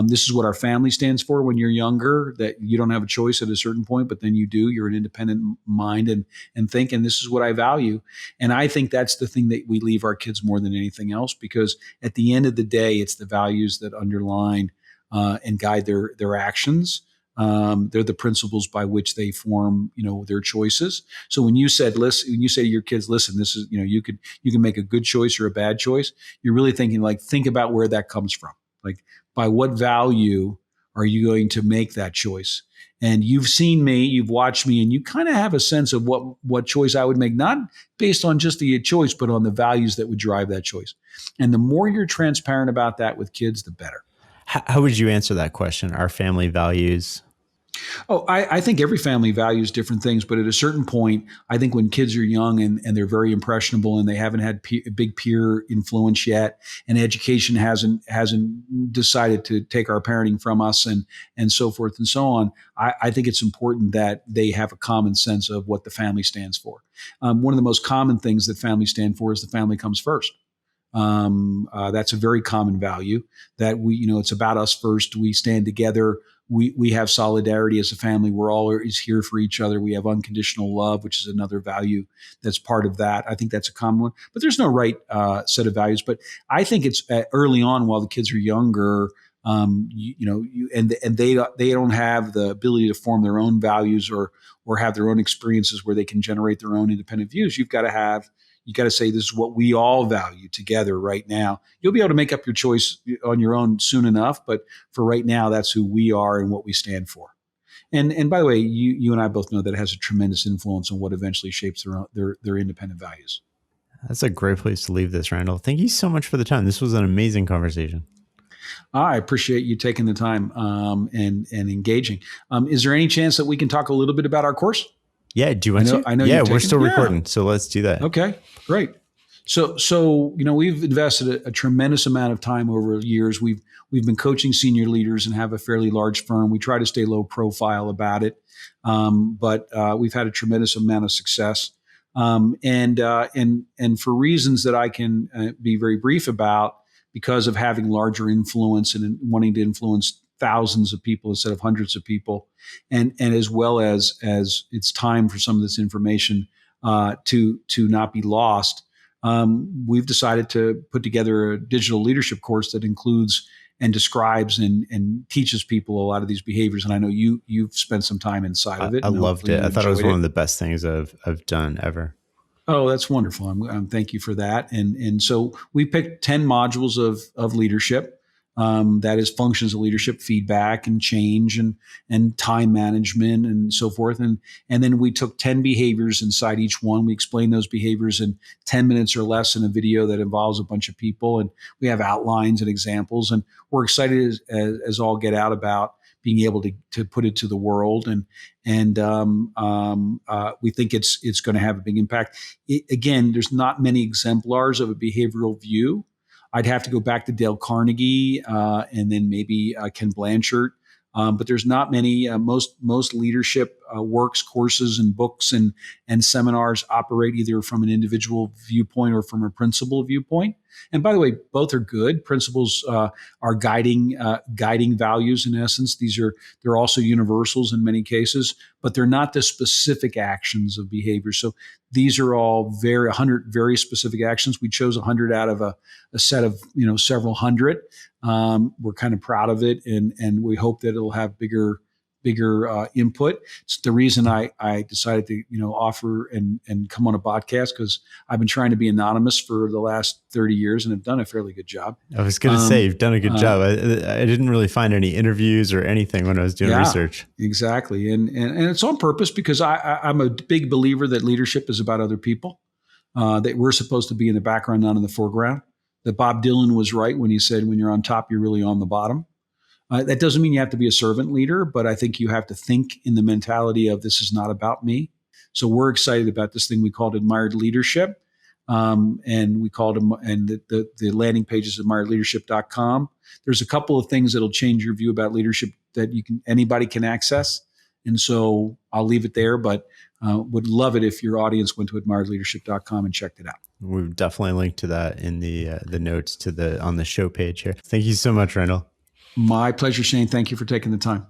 This is what our family stands for when you're younger, that you don't have a choice at a certain point, but then you do. You're an independent mind and think, and this is what I value. And I think that's the thing that we leave our kids more than anything else, because at the end of the day, it's the values that underline and guide their actions. They're the principles by which they form, their choices. So when you say to your kids, listen, this is, you can make a good choice or a bad choice. You're really thinking, like, think about where that comes from. Like, by what value are you going to make that choice? And you've seen me, you've watched me, and you kind of have a sense of what choice I would make, not based on just the choice, but on the values that would drive that choice. And the more you're transparent about that with kids, the better. How would you answer that question? Our family values? Oh, I think every family values different things, but at a certain point, I think when kids are young and they're very impressionable and they haven't had big peer influence yet, and education hasn't decided to take our parenting from us and so forth and so on, I think it's important that they have a common sense of what the family stands for. One of the most common things that families stand for is the family comes first. That's a very common value, that it's about us first. We stand together. We have solidarity as a family. We're always here for each other. We have unconditional love, which is another value that's part of that. I think that's a common one. But there's no right set of values. But I think it's early on, while the kids are younger, and they don't have the ability to form their own values or have their own experiences where they can generate their own independent views. You got to say, this is what we all value together right now. You'll be able to make up your choice on your own soon enough, but for right now, that's who we are and what we stand for. And by the way, you and I both know that it has a tremendous influence on what eventually shapes their independent values. That's a great place to leave this, Randall. Thank you so much for the time. This was an amazing conversation. I appreciate you taking the time and engaging. Is there any chance that we can talk a little bit about our course? Yeah. Do you want to? I know. Yeah, we're still recording, so let's do that. Okay, great. So we've invested a tremendous amount of time over years. We've been coaching senior leaders and have a fairly large firm. We try to stay low profile about it, but we've had a tremendous amount of success. And for reasons that I can be very brief about, because of having larger influence and wanting to influence thousands of people instead of hundreds of people, and as well as it's time for some of this information to not be lost. We've decided to put together a digital leadership course that includes and describes and teaches people a lot of these behaviors. And I know you've spent some time inside of it. I loved it. I thought it was one of the best things I've done ever. Oh, that's wonderful. Thank you for that. And so we picked 10 modules of leadership. That is functions of leadership, feedback and change and time management and so forth. And then we took 10 behaviors inside each one. We explained those behaviors in 10 minutes or less in a video that involves a bunch of people. And we have outlines and examples. And we're excited as all get out about being able to put it to the world, and we think it's going to have a big impact. Again, there's not many exemplars of a behavioral view. I'd have to go back to Dale Carnegie and then maybe Ken Blanchard. But there's not many. Most leadership works, courses, and books and seminars operate either from an individual viewpoint or from a principle viewpoint. And by the way, both are good. Principles are guiding values in essence. They're also universals in many cases, but they're not the specific actions of behavior. So these are all 100 very specific actions. We chose 100 out of a set of several hundred. We're kind of proud of it, and we hope that it'll have bigger input. It's the reason I decided to offer and come on a podcast, because I've been trying to be anonymous for the last 30 years and have done a fairly good job. I was going to say you've done a good job. I didn't really find any interviews or anything when I was doing research. Exactly, and it's on purpose, because I'm a big believer that leadership is about other people. That we're supposed to be in the background, not in the foreground. That Bob Dylan was right when he said, when you're on top, you're really on the bottom. That doesn't mean you have to be a servant leader, but I think you have to think in the mentality of, this is not about me. So we're excited about this thing we called Admired Leadership. And we called them, and the landing page is admiredleadership.com. There's a couple of things that'll change your view about leadership that anybody can access. And so I'll leave it there, but would love it if your audience went to admiredleadership.com and checked it out. We've definitely linked to that in the notes on the show page here. Thank you so much, Randall. My pleasure, Shane. Thank you for taking the time.